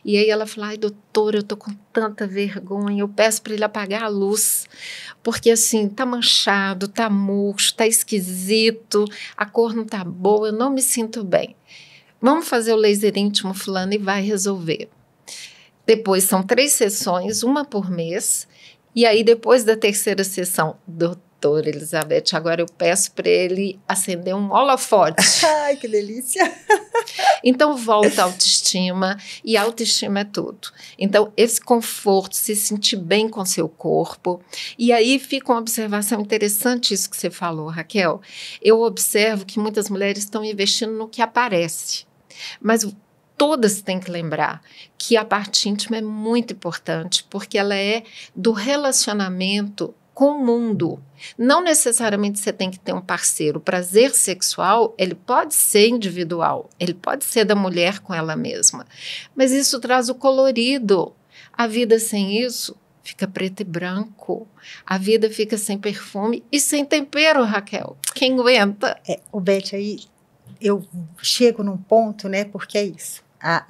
E aí ela falou, ai, doutora, eu tô com tanta vergonha, eu peço para ele apagar a luz, porque assim, tá manchado, tá murcho, tá esquisito, a cor não tá boa, eu não me sinto bem. Vamos fazer o laser íntimo, fulano, e vai resolver. Depois são 3 sessões, uma por mês, e aí depois da terceira sessão, doutora Elizabeth, agora eu peço para ele acender um holofote. Ai, que delícia! Então, volta a autoestima, e autoestima é tudo. Então, esse conforto, se sentir bem com seu corpo. E aí fica uma observação interessante isso que você falou, Raquel. Eu observo que muitas mulheres estão investindo no que aparece. Mas todas têm que lembrar que a parte íntima é muito importante, porque ela é do relacionamento com o mundo. Não necessariamente você tem que ter um parceiro. O prazer sexual, ele pode ser individual, ele pode ser da mulher com ela mesma, mas isso traz o colorido. A vida sem isso fica preto e branco, a vida fica sem perfume e sem tempero, Raquel. Quem aguenta? Beth, aí eu chego num ponto, né, porque é isso.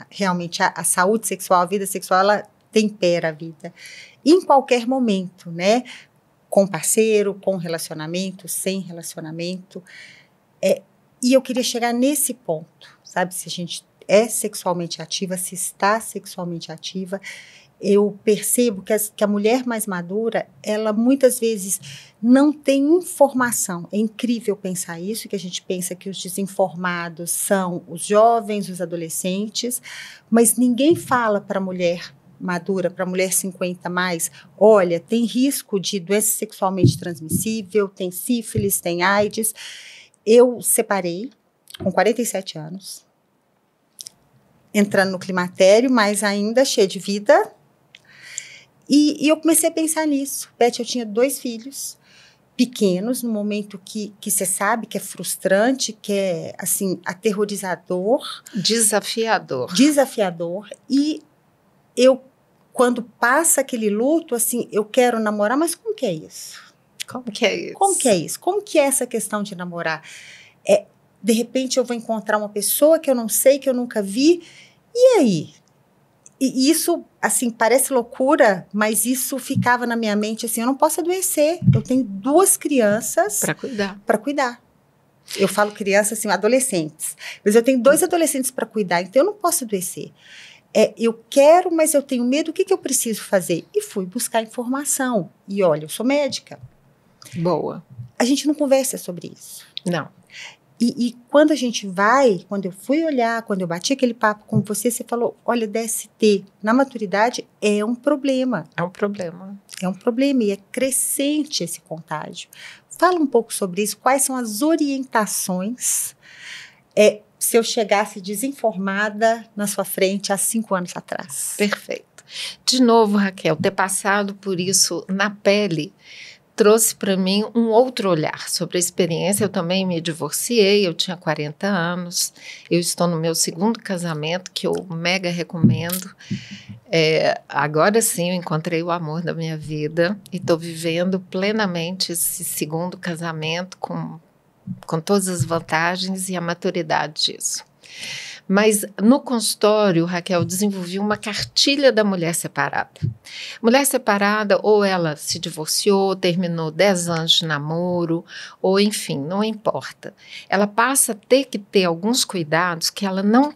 Realmente a saúde sexual, a vida sexual, ela tempera a vida. Em qualquer momento, né? Com parceiro, com relacionamento, sem relacionamento. E eu queria chegar nesse ponto, sabe? Se a gente é sexualmente ativa, se está sexualmente ativa, eu percebo que a mulher mais madura, ela muitas vezes não tem informação. É incrível pensar isso, que a gente pensa que os desinformados são os jovens, os adolescentes, mas ninguém fala para a mulher madura, para mulher 50 mais, olha, tem risco de doença sexualmente transmissível, tem sífilis, tem AIDS. Eu separei com 47 anos, entrando no climatério, mas ainda cheia de vida, e eu comecei a pensar nisso. Beth, eu tinha 2 filhos pequenos, no momento que você sabe que é frustrante, que é, assim, aterrorizador. Desafiador. E eu, quando passa aquele luto, assim, eu quero namorar, mas como que é isso? Como que é isso? Como que é isso? Como que é essa questão de namorar? De repente eu vou encontrar uma pessoa que eu não sei, que eu nunca vi, e aí? E isso, assim, parece loucura, mas isso ficava na minha mente, assim, eu não posso adoecer. Eu tenho 2 crianças para cuidar. Eu falo crianças, assim, adolescentes. Mas eu tenho 2 adolescentes para cuidar, então eu não posso adoecer. Eu quero, mas eu tenho medo, o que eu preciso fazer? E fui buscar informação. E olha, eu sou médica. Boa. A gente não conversa sobre isso. Não. E quando a gente vai, quando eu fui olhar, quando eu bati aquele papo com você, você falou, olha, DST, na maturidade, é um problema. É um problema. É um problema e é crescente esse contágio. Fala um pouco sobre isso, quais são as orientações se eu chegasse desinformada na sua frente há 5 anos atrás. Perfeito. De novo, Raquel, ter passado por isso na pele trouxe para mim um outro olhar sobre a experiência. Eu também me divorciei, eu tinha 40 anos, eu estou no meu 2º casamento, que eu mega recomendo. Agora sim, eu encontrei o amor da minha vida e estou vivendo plenamente esse 2º casamento com todas as vantagens e a maturidade disso. Mas no consultório, Raquel, desenvolvi uma cartilha da mulher separada. Mulher separada, ou ela se divorciou, terminou 10 anos de namoro, ou enfim, não importa. Ela passa a ter que ter alguns cuidados que ela não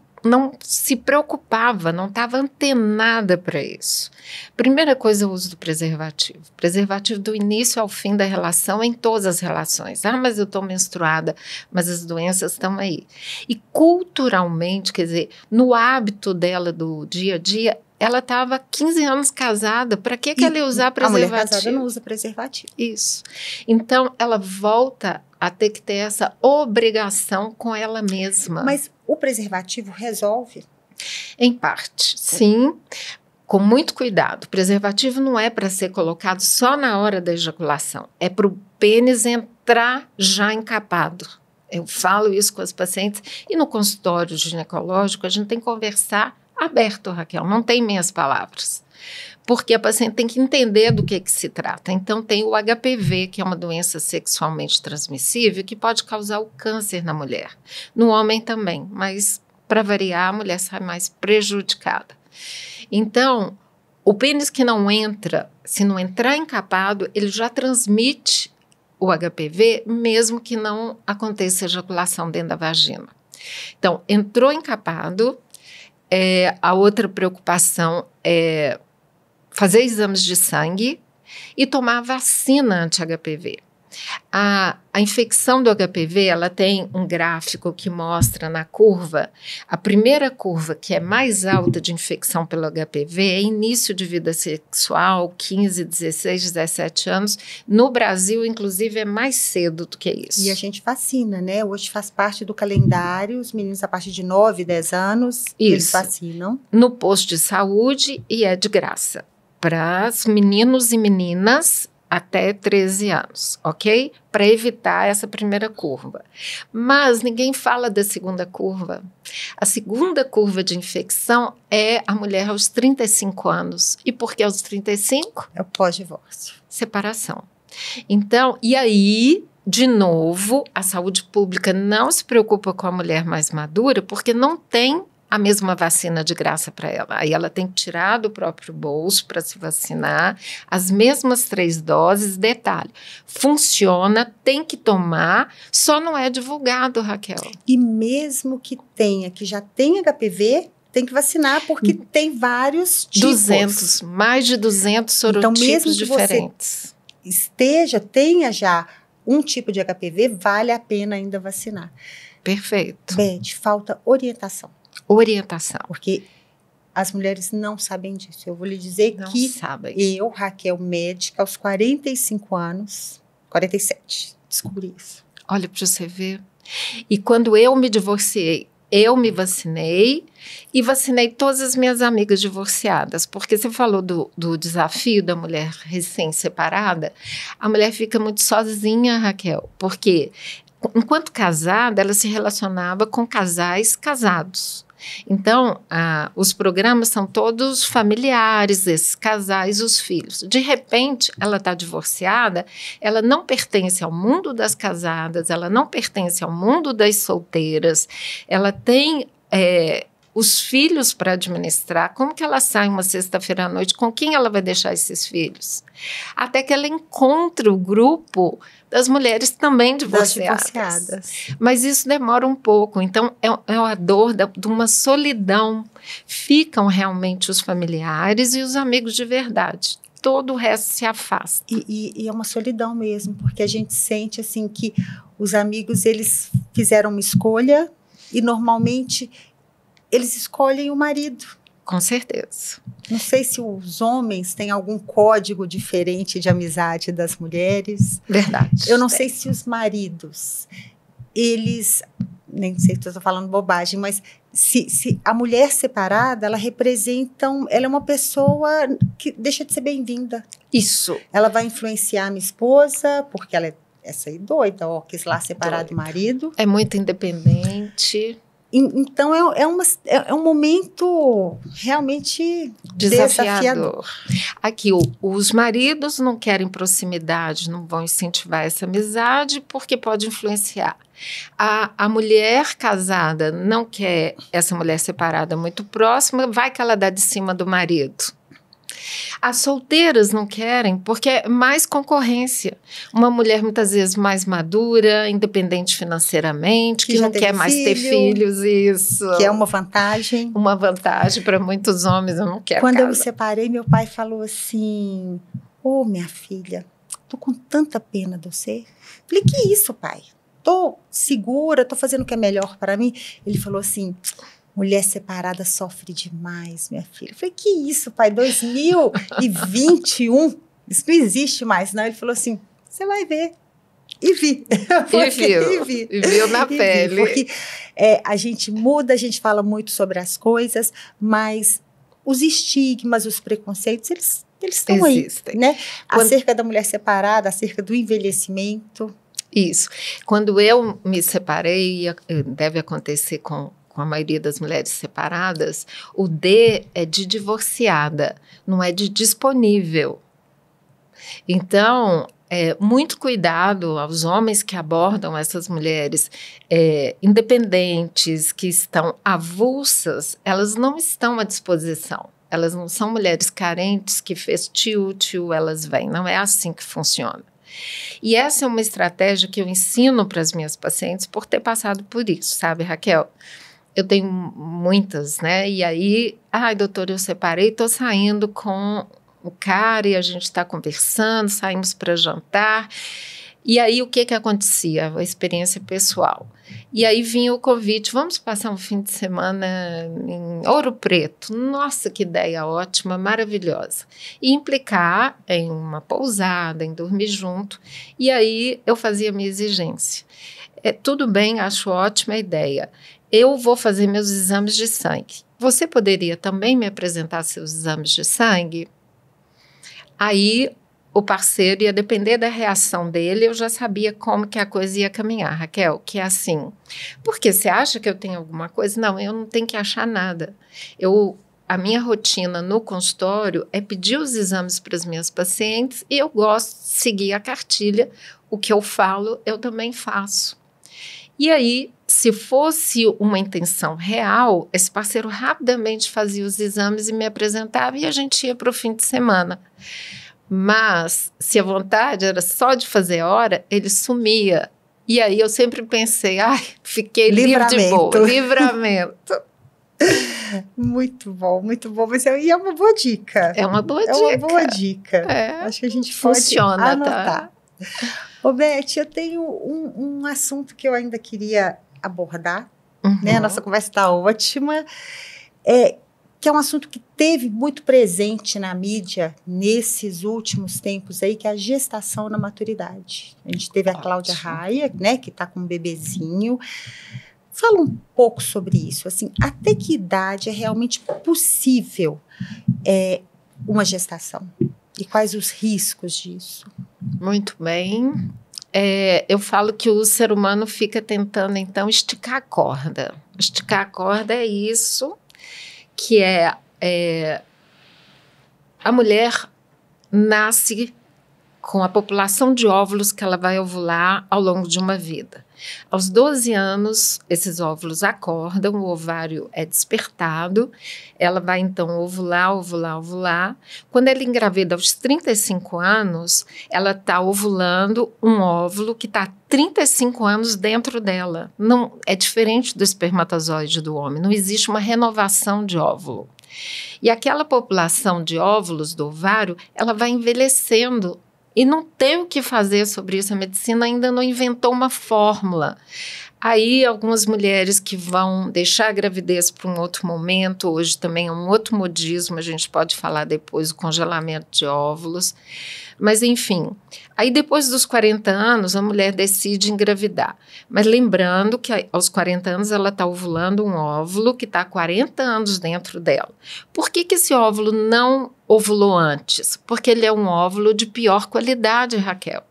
se preocupava, não estava antenada para isso. Primeira coisa, o uso do preservativo. Preservativo do início ao fim da relação, em todas as relações. Mas eu estou menstruada, mas as doenças estão aí. E culturalmente, quer dizer, no hábito dela do dia a dia, ela estava 15 anos casada, para que ela ia usar preservativo? A mulher casada não usa preservativo. Isso. Então, ela volta a ter que ter essa obrigação com ela mesma. Mas O preservativo resolve? Em parte, sim, com muito cuidado. O preservativo não é para ser colocado só na hora da ejaculação, é para o pênis entrar já encapado. Eu falo isso com as pacientes e no consultório ginecológico a gente tem que conversar aberto, Raquel, não tem meias palavras. Porque a paciente tem que entender do que se trata. Então, tem o HPV, que é uma doença sexualmente transmissível, que pode causar o câncer na mulher. No homem também, mas, para variar, a mulher sai mais prejudicada. Então, o pênis que não entra, se não entrar encapado, ele já transmite o HPV, mesmo que não aconteça ejaculação dentro da vagina. Então, entrou encapado, a outra preocupação é fazer exames de sangue e tomar vacina anti-HPV. A infecção do HPV, ela tem um gráfico que mostra na curva, a primeira curva que é mais alta de infecção pelo HPV é início de vida sexual, 15, 16, 17 anos. No Brasil, inclusive, é mais cedo do que isso. E a gente vacina, né? Hoje faz parte do calendário, os meninos a partir de 9, 10 anos, eles vacinam. No posto de saúde e é de graça para os meninos e meninas até 13 anos, ok? Para evitar essa primeira curva. Mas ninguém fala da segunda curva. A segunda curva de infecção é a mulher aos 35 anos. E por que aos 35? É o pós-divórcio. Separação. Então, e aí, de novo, a saúde pública não se preocupa com a mulher mais madura porque não tem a mesma vacina de graça para ela. Aí ela tem que tirar do próprio bolso para se vacinar, as mesmas 3 doses, detalhe, funciona, tem que tomar, só não é divulgado, Raquel. E mesmo que tenha, que já tem HPV, tem que vacinar, porque tem vários tipos. Mais de 200 sorotipos então, mesmo que diferentes. Você tenha já um tipo de HPV, vale a pena ainda vacinar. Perfeito. Beth, falta orientação. Porque as mulheres não sabem disso. Eu vou lhe dizer não que sabem. Eu, Raquel, médica, aos 45 anos, 47, descobri isso. Olha para você ver. E quando eu me divorciei, eu me vacinei e vacinei todas as minhas amigas divorciadas, porque você falou do desafio da mulher recém-separada, a mulher fica muito sozinha, Raquel, porque enquanto casada, ela se relacionava com casais casados. Então, os programas são todos familiares, esses casais, os filhos. De repente, ela está divorciada, ela não pertence ao mundo das casadas, ela não pertence ao mundo das solteiras, ela tem os filhos para administrar. Como que ela sai uma sexta-feira à noite? Com quem ela vai deixar esses filhos? Até que ela encontre o grupo das mulheres também divorciadas. Mas isso demora um pouco. Então, é a dor de uma solidão. Ficam realmente os familiares e os amigos de verdade. Todo o resto se afasta. E é uma solidão mesmo, porque a gente sente assim que os amigos, eles fizeram uma escolha e normalmente eles escolhem o marido. Com certeza. Não sei se os homens têm algum código diferente de amizade das mulheres. Verdade. Eu não sei se os maridos, eles... Nem sei se estou falando bobagem, mas se a mulher separada, ela é uma pessoa que deixa de ser bem-vinda. Isso. Ela vai influenciar a minha esposa, porque ela é essa aí doida, quis lá separar do marido. É muito independente. Então, é um momento realmente desafiador. Aqui, os maridos não querem proximidade, não vão incentivar essa amizade, porque pode influenciar. A mulher casada não quer essa mulher separada muito próxima, vai que ela dá de cima do marido. As solteiras não querem, porque é mais concorrência. Uma mulher muitas vezes mais madura, independente financeiramente, que não quer mais ter filhos, isso. Que é uma vantagem. Uma vantagem para muitos homens, eu não quero Quando casa. Eu me separei, meu pai falou assim, minha filha, tô com tanta pena de você. Falei, que isso, pai? Tô segura, tô fazendo o que é melhor para mim. Ele falou assim... Mulher separada sofre demais, minha filha. Eu falei, que isso, pai? 2021? Isso não existe mais, não. Ele falou assim, você vai ver. E vi. E viu na pele. Porque a gente muda, a gente fala muito sobre as coisas, mas os estigmas, os preconceitos, eles estão aí, né? Acerca da mulher separada, acerca do envelhecimento. Isso. Quando eu me separei, deve acontecer com a maioria das mulheres separadas, o D é de divorciada, não é de disponível. Então, muito cuidado aos homens que abordam essas mulheres independentes, que estão avulsas, elas não estão à disposição. Elas não são mulheres carentes que fez tio, elas vêm. Não é assim que funciona. E essa é uma estratégia que eu ensino para as minhas pacientes por ter passado por isso, sabe, Raquel? Eu tenho muitas, né? E aí, doutora, eu separei, estou saindo com o cara e a gente está conversando, saímos para jantar. E aí, o que acontecia? A experiência pessoal. E aí vinha o convite, vamos passar um fim de semana em Ouro Preto. Nossa, que ideia ótima, maravilhosa. E implicar em uma pousada, em dormir junto. E aí, eu fazia minha exigência. Tudo bem, acho ótima a ideia. Eu vou fazer meus exames de sangue. Você poderia também me apresentar seus exames de sangue? Aí, o parceiro ia depender da reação dele, eu já sabia como que a coisa ia caminhar, Raquel, que é assim, porque você acha que eu tenho alguma coisa? Não, eu não tenho que achar nada. A minha rotina no consultório é pedir os exames para as minhas pacientes e eu gosto de seguir a cartilha, o que eu falo, eu também faço. E aí, se fosse uma intenção real, esse parceiro rapidamente fazia os exames e me apresentava e a gente ia para o fim de semana. Mas, se a vontade era só de fazer hora, ele sumia. E aí eu sempre pensei, fiquei livre de boa, livramento. Muito bom, muito bom. Mas é uma boa dica. É uma boa dica. É uma boa dica. Acho que a gente pode anotar. Ô, Beth, eu tenho um assunto que eu ainda queria abordar. Né? A nossa conversa está ótima. Que é um assunto que teve muito presente na mídia nesses últimos tempos aí, que é a gestação na maturidade. A gente teve a Cláudia Raia, né, que está com um bebezinho. Fala um pouco sobre isso, assim, até que idade é realmente possível uma gestação? E quais os riscos disso? Muito bem. Eu falo que o ser humano fica tentando, então, esticar a corda. Esticar a corda é isso, que a mulher nasce com a população de óvulos que ela vai ovular ao longo de uma vida. Aos 12 anos, esses óvulos acordam, o ovário é despertado, ela vai então ovular. Quando ela engravida aos 35 anos, ela está ovulando um óvulo que está 35 anos dentro dela. Não, é diferente do espermatozoide do homem, não existe uma renovação de óvulo. E aquela população de óvulos do ovário, ela vai envelhecendo. E não tem o que fazer sobre isso, a medicina ainda não inventou uma fórmula. Aí, algumas mulheres que vão deixar a gravidez para um outro momento, hoje também é um outro modismo, a gente pode falar depois, o congelamento de óvulos. Mas, enfim, aí depois dos 40 anos, a mulher decide engravidar. Mas lembrando que aos 40 anos ela está ovulando um óvulo que está há 40 anos dentro dela. Por que esse óvulo não ovulou antes? Porque ele é um óvulo de pior qualidade, Raquel.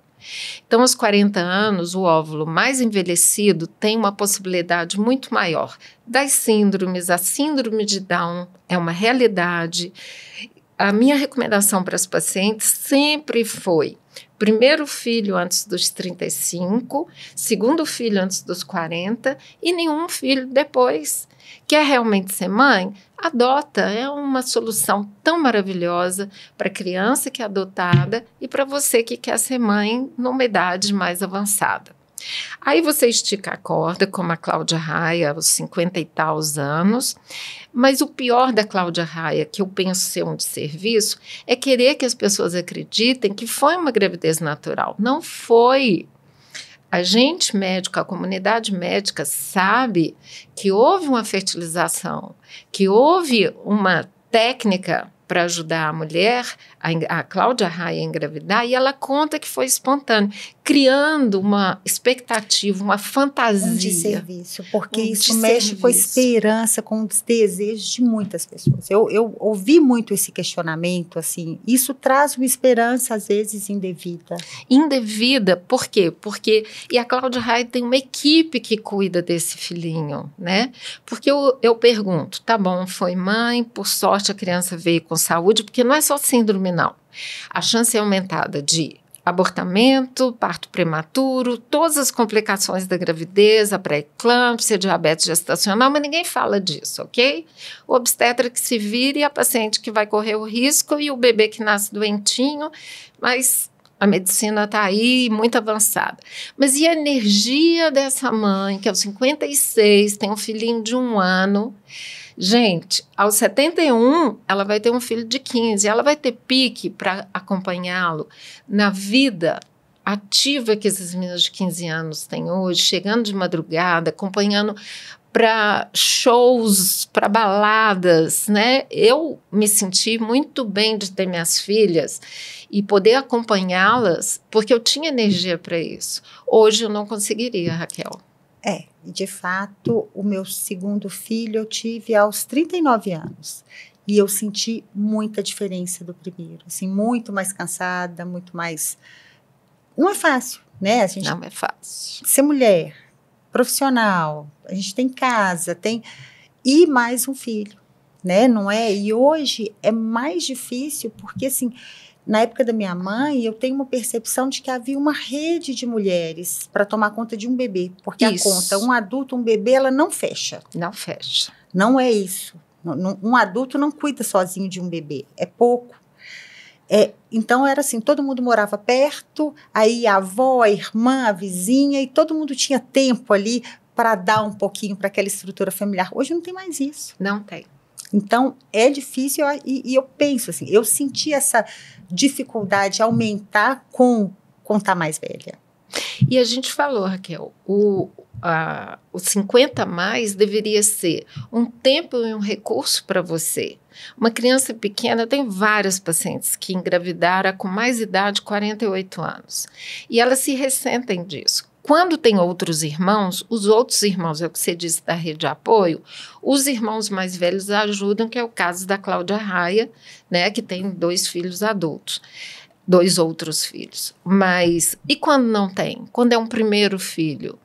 Então, aos 40 anos, o óvulo mais envelhecido tem uma possibilidade muito maior das síndromes. A síndrome de Down é uma realidade. A minha recomendação para as pacientes sempre foi: primeiro filho antes dos 35, segundo filho antes dos 40 e nenhum filho depois. Quer realmente ser mãe? Adota, é uma solução tão maravilhosa para a criança que é adotada e para você que quer ser mãe numa idade mais avançada. Aí você estica a corda, como a Cláudia Raia, aos 50 e tal anos, mas o pior da Cláudia Raia, que eu penso ser um desserviço, é querer que as pessoas acreditem que foi uma gravidez natural. Não foi. A gente médico, a comunidade médica sabe que houve uma fertilização, que houve uma técnica para ajudar a mulher, a Cláudia Raia, a engravidar, e ela conta que foi espontâneo. criando uma expectativa, uma fantasia. Um desserviço, porque isso mexe com a esperança, com os desejos de muitas pessoas. Eu ouvi muito esse questionamento, assim, isso traz uma esperança, às vezes, indevida. Indevida, por quê? Porque, e a Cláudia Raia tem uma equipe que cuida desse filhinho, né? Porque eu pergunto, tá bom, foi mãe, por sorte a criança veio com saúde, porque não é só síndrome, não. A chance é aumentada de abortamento, parto prematuro, todas as complicações da gravidez, a pré-eclâmpsia, diabetes gestacional, mas ninguém fala disso, ok? O obstetra que se vire, a paciente que vai correr o risco e o bebê que nasce doentinho, mas a medicina está aí muito avançada. Mas e a energia dessa mãe, que aos 56 tem um filhinho de 1 ano? Gente, aos 71, ela vai ter um filho de 15, ela vai ter pique para acompanhá-lo na vida ativa que esses meninos de 15 anos têm hoje, chegando de madrugada, acompanhando para shows, para baladas, né? Eu me senti muito bem de ter minhas filhas e poder acompanhá-las, porque eu tinha energia para isso. Hoje eu não conseguiria, Raquel. De fato, o meu segundo filho eu tive aos 39 anos. E eu senti muita diferença do primeiro. Assim, muito mais cansada, muito mais... Não é fácil, né? Não é fácil. Ser mulher, profissional, a gente tem casa, tem... E mais um filho, né? Não é? E hoje é mais difícil porque, assim... Na época da minha mãe, eu tenho uma percepção de que havia uma rede de mulheres para tomar conta de um bebê. Porque a conta, um adulto, um bebê, ela não fecha. Não fecha. Não é isso. Um adulto não cuida sozinho de um bebê. É pouco. Então, era assim, todo mundo morava perto, aí a avó, a irmã, a vizinha, e todo mundo tinha tempo ali para dar um pouquinho para aquela estrutura familiar. Hoje não tem mais isso. Não tem. Então, é difícil e eu penso assim, eu senti essa dificuldade aumentar com estar mais velha. E a gente falou, Raquel, o 50 mais deveria ser um tempo e um recurso para você. Uma criança pequena, eu tenho várias pacientes que engravidaram com mais idade, 48 anos, e elas se ressentem disso. Quando tem outros irmãos, os outros irmãos, é o que você disse da rede de apoio, os irmãos mais velhos ajudam, que é o caso da Cláudia Raia, né, que tem 2 filhos adultos, 2 outros filhos. Mas, e quando não tem? Quando é um primeiro filho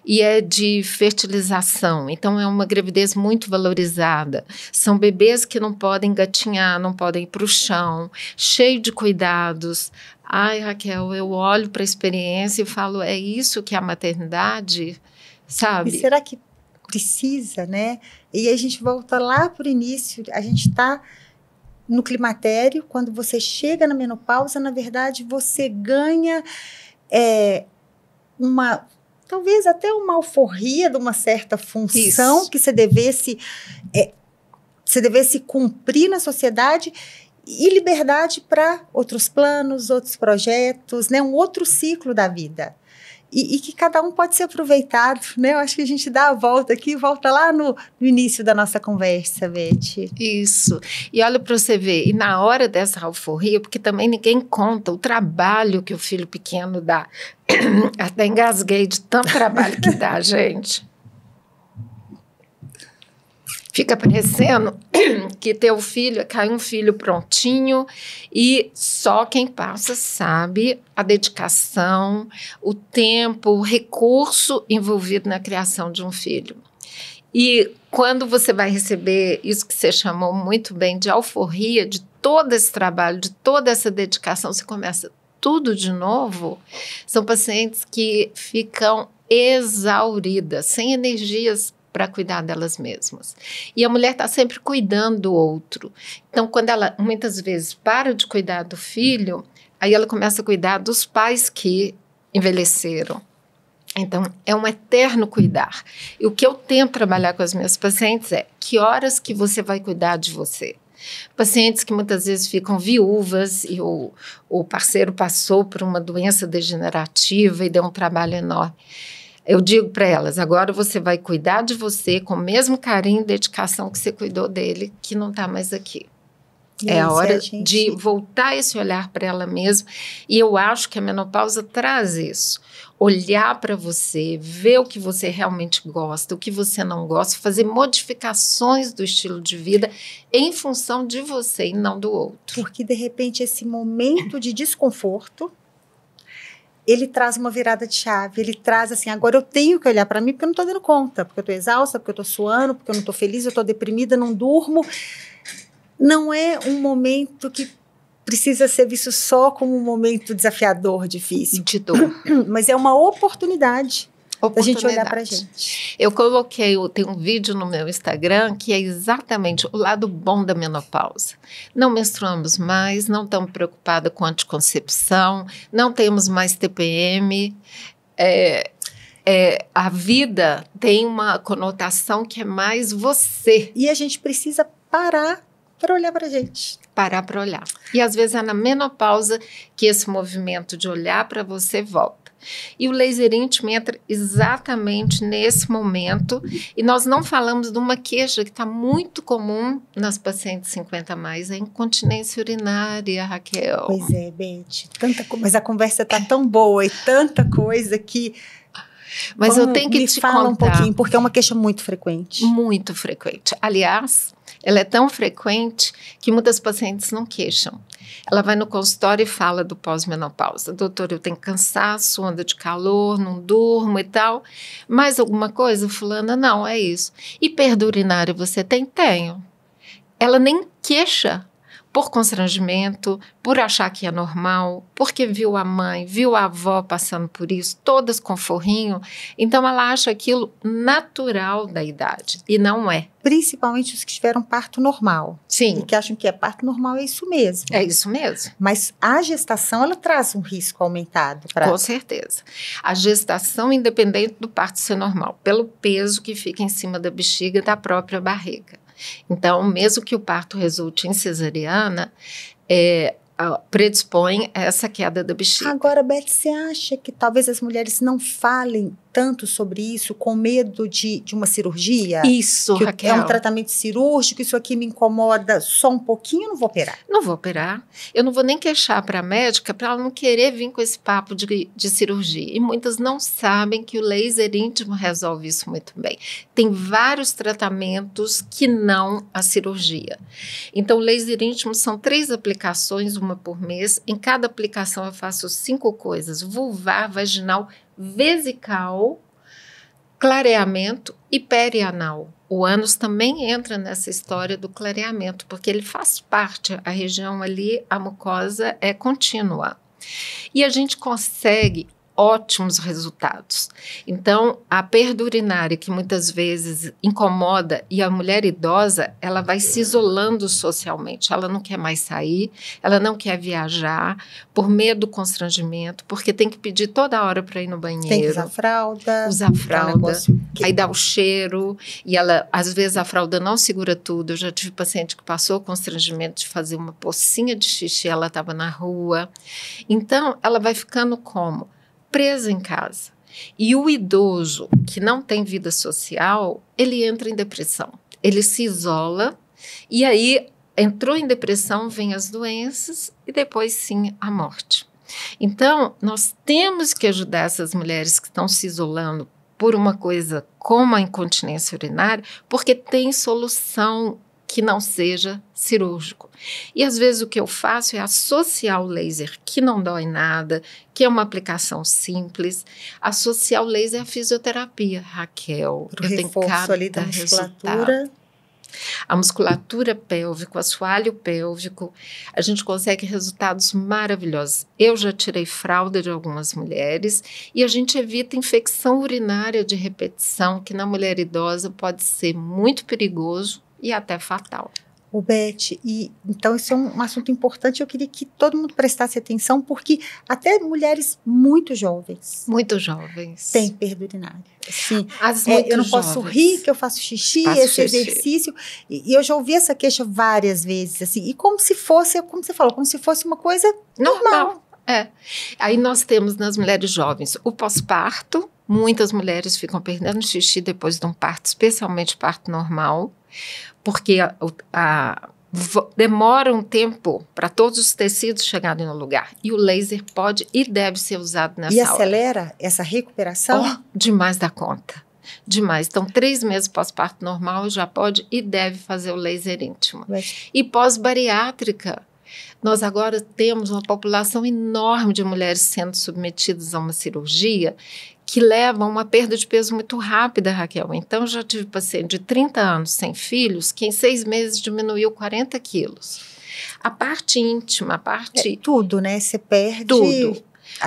e é de fertilização, então é uma gravidez muito valorizada, são bebês que não podem gatinhar, não podem ir para o chão, cheio de cuidados. Ai, Raquel, eu olho para a experiência e falo, é isso que é a maternidade, sabe? E será que precisa, né? E a gente volta lá para o início, a gente está no climatério, quando você chega na menopausa, na verdade, você ganha talvez até uma alforria de uma certa função que você devesse cumprir na sociedade e liberdade para outros planos, outros projetos, né? Um outro ciclo da vida. E que cada um pode ser aproveitado, né? Eu acho que a gente dá a volta aqui, volta lá no início da nossa conversa, Beth. Isso. E olha para você ver, e na hora dessa alforria, porque também ninguém conta o trabalho que o filho pequeno dá. Até engasguei de tanto trabalho que dá, gente. Fica parecendo que teu filho, cai um filho prontinho e só quem passa sabe a dedicação, o tempo, o recurso envolvido na criação de um filho. E quando você vai receber isso que você chamou muito bem de alforria, de todo esse trabalho, de toda essa dedicação, você começa tudo de novo, são pacientes que ficam exauridas, sem energias para cuidar delas mesmas. E a mulher está sempre cuidando do outro. Então, quando ela muitas vezes para de cuidar do filho, aí ela começa a cuidar dos pais que envelheceram. Então, é um eterno cuidar. E o que eu tento trabalhar com as minhas pacientes é que horas que você vai cuidar de você. Pacientes que muitas vezes ficam viúvas e o parceiro passou por uma doença degenerativa e deu um trabalho enorme. Eu digo para elas, agora você vai cuidar de você com o mesmo carinho e dedicação que você cuidou dele, que não está mais aqui. É a hora de voltar esse olhar para ela mesma. E eu acho que a menopausa traz isso. Olhar para você, ver o que você realmente gosta, o que você não gosta, fazer modificações do estilo de vida em função de você e não do outro. Porque, de repente, esse momento de desconforto, ele traz uma virada de chave, ele traz assim, agora eu tenho que olhar para mim porque eu não estou dando conta, porque eu estou exausta, porque eu estou suando, porque eu não estou feliz, eu estou deprimida, não durmo. Não é um momento que precisa ser visto só como um momento desafiador, difícil. De dor. Mas é uma oportunidade da gente olhar para a gente. Eu tem um vídeo no meu Instagram que é exatamente o lado bom da menopausa. Não menstruamos mais, não estamos preocupadas com anticoncepção, não temos mais TPM. A vida tem uma conotação que é mais você. E a gente precisa parar para olhar para a gente. Parar para olhar. E às vezes é na menopausa que esse movimento de olhar para você volta. E o laser íntimo entra exatamente nesse momento. E nós não falamos de uma queixa que está muito comum nas pacientes 50 a mais, a incontinência urinária, Raquel. Pois é, Beth. Mas a conversa está tão boa e tanta coisa que... Mas eu tenho que te contar. Um pouquinho, porque é uma queixa muito frequente. Muito frequente. Aliás, ela é tão frequente que muitas pacientes não queixam. Ela vai no consultório e fala do pós-menopausa. Doutor, eu tenho cansaço, onda de calor, não durmo e tal. Mais alguma coisa? Fulana, não, é isso. E perda urinária você tem? Tenho. Ela nem queixa. Por constrangimento, por achar que é normal, porque viu a mãe, viu a avó passando por isso, todas com forrinho, então ela acha aquilo natural da idade, e não é. Principalmente os que tiveram parto normal. Sim. E que acham que parto normal é isso mesmo. É isso mesmo. Mas a gestação, ela traz um risco aumentado. Com certeza. A gestação, independente do parto ser normal, pelo peso que fica em cima da bexiga da própria barriga. Então, mesmo que o parto resulte em cesariana, predispõe a essa queda da bexiga. Agora, Beth, você acha que talvez as mulheres não falem tanto sobre isso com medo de uma cirurgia? Isso, Raquel. É um tratamento cirúrgico, isso aqui me incomoda só um pouquinho, eu não vou operar. Não vou operar. Eu não vou nem queixar para a médica para ela não querer vir com esse papo de cirurgia. E muitas não sabem que o laser íntimo resolve isso muito bem. Tem vários tratamentos que não a cirurgia. Então, o laser íntimo são 3 aplicações, uma por mês. Em cada aplicação eu faço 5 coisas: vulvar, vaginal, vesical, clareamento e perianal. O ânus também entra nessa história do clareamento, porque ele faz parte, a região ali, a mucosa é contínua. E a gente consegue ótimos resultados. Então, a perda urinária, que muitas vezes incomoda, e a mulher idosa, ela vai se isolando socialmente. Ela não quer mais sair, ela não quer viajar, por medo do constrangimento, porque tem que pedir toda hora para ir no banheiro. Tem que usar fralda. Usar fralda, aí dá o cheiro, e ela, às vezes a fralda não segura tudo. Eu já tive paciente que passou o constrangimento de fazer uma pocinha de xixi, ela estava na rua. Então, ela vai ficando como? Presa em casa. E o idoso que não tem vida social, ele entra em depressão. Ele se isola e aí entrou em depressão, vem as doenças e depois sim a morte. Então, nós temos que ajudar essas mulheres que estão se isolando por uma coisa como a incontinência urinária, porque tem solução que não seja cirúrgico. E às vezes o que eu faço é associar o laser, que não dói nada, que é uma aplicação simples, associar o laser à fisioterapia. Raquel, eu tenho cada ali da musculatura. A musculatura pélvica, o assoalho pélvico, a gente consegue resultados maravilhosos. Eu já tirei fralda de algumas mulheres e a gente evita infecção urinária de repetição, que na mulher idosa pode ser muito perigoso e até fatal. Beth, e então isso é um assunto importante, eu queria que todo mundo prestasse atenção, porque até mulheres muito jovens têm perda urinária. Assim, eu não posso rir que eu faço xixi, exercício, e eu já ouvi essa queixa várias vezes, assim, e como se fosse, como você falou, como se fosse uma coisa normal. Aí nós temos nas mulheres jovens o pós-parto. Muitas mulheres ficam perdendo xixi depois de um parto, especialmente parto normal, porque demora um tempo para todos os tecidos chegarem no lugar. E o laser pode e deve ser usado nessa hora. E acelera essa recuperação? Demais da conta. Demais. Então, 3 meses pós-parto normal já pode e deve fazer o laser íntimo. E pós-bariátrica. Nós agora temos uma população enorme de mulheres sendo submetidas a uma cirurgia que leva a uma perda de peso muito rápida, Raquel. Então, já tive paciente de 30 anos sem filhos que em 6 meses diminuiu 40 quilos. A parte íntima, a parte... tudo, né? Você perde... Tudo.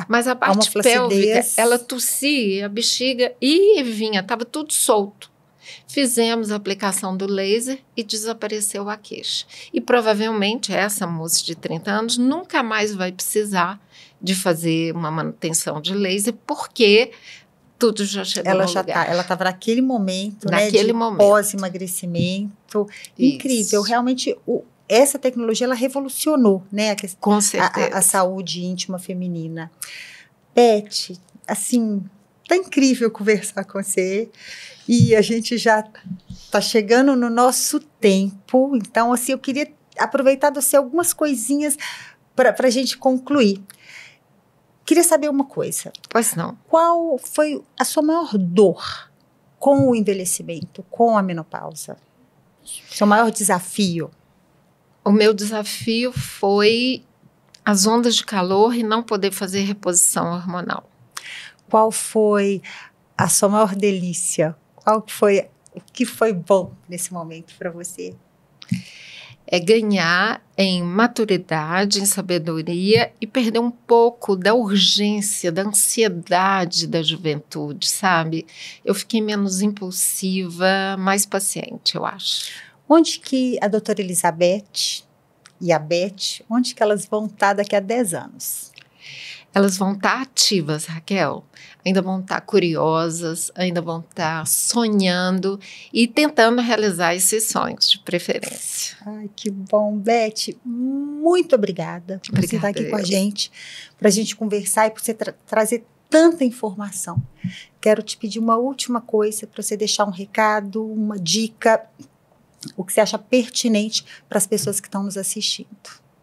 Mas a parte pélvica, ela tossia, a bexiga e vinha, estava tudo solto. Fizemos a aplicação do laser e desapareceu a queixa. E provavelmente essa moça de 30 anos nunca mais vai precisar de fazer uma manutenção de laser, porque tudo já chegou no lugar. Ela estava naquele momento, naquele momento. Pós-emagrecimento. Incrível. Realmente, essa tecnologia, ela revolucionou, né? Com certeza. A saúde íntima feminina. Beth, assim, tá incrível conversar com você. E a gente já tá chegando no nosso tempo. Então, assim, eu queria aproveitar de você algumas coisinhas para a gente concluir. Queria saber uma coisa. Pois não. Qual foi a sua maior dor com o envelhecimento, com a menopausa? Seu maior desafio? O meu desafio foi as ondas de calor e não poder fazer reposição hormonal. Qual foi a sua maior delícia? O que foi bom nesse momento para você? É ganhar em maturidade, em sabedoria e perder um pouco da urgência, da ansiedade da juventude, sabe? Eu fiquei menos impulsiva, mais paciente, eu acho. Onde que a doutora Elizabeth e a Beth, onde que elas vão estar daqui a 10 anos? Elas vão estar ativas, Raquel. Ainda vão estar curiosas, ainda vão estar sonhando e tentando realizar esses sonhos, de preferência. Ai, que bom. Beth, muito obrigada por você estar aqui com a gente, para a gente conversar e por você trazer tanta informação. Quero te pedir uma última coisa, para você deixar um recado, uma dica, o que você acha pertinente para as pessoas que estão nos assistindo.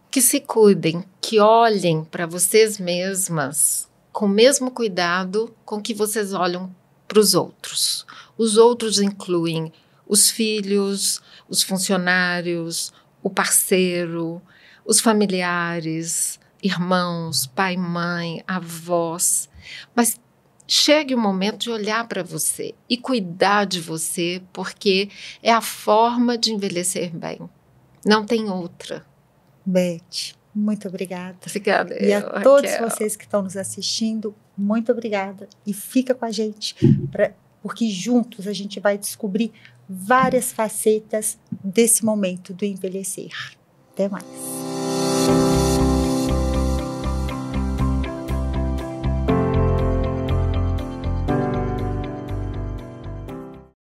Que se cuidem, que olhem para vocês mesmas com o mesmo cuidado com que vocês olham para os outros. Os outros incluem os filhos, os funcionários, o parceiro, os familiares, irmãos, pai, mãe, avós. Mas chegue o momento de olhar para você e cuidar de você, porque é a forma de envelhecer bem. Não tem outra. Beth, muito obrigada. Obrigada. E a todos vocês que estão nos assistindo, muito obrigada. E fica com a gente, porque juntos a gente vai descobrir várias facetas desse momento do envelhecer. Até mais.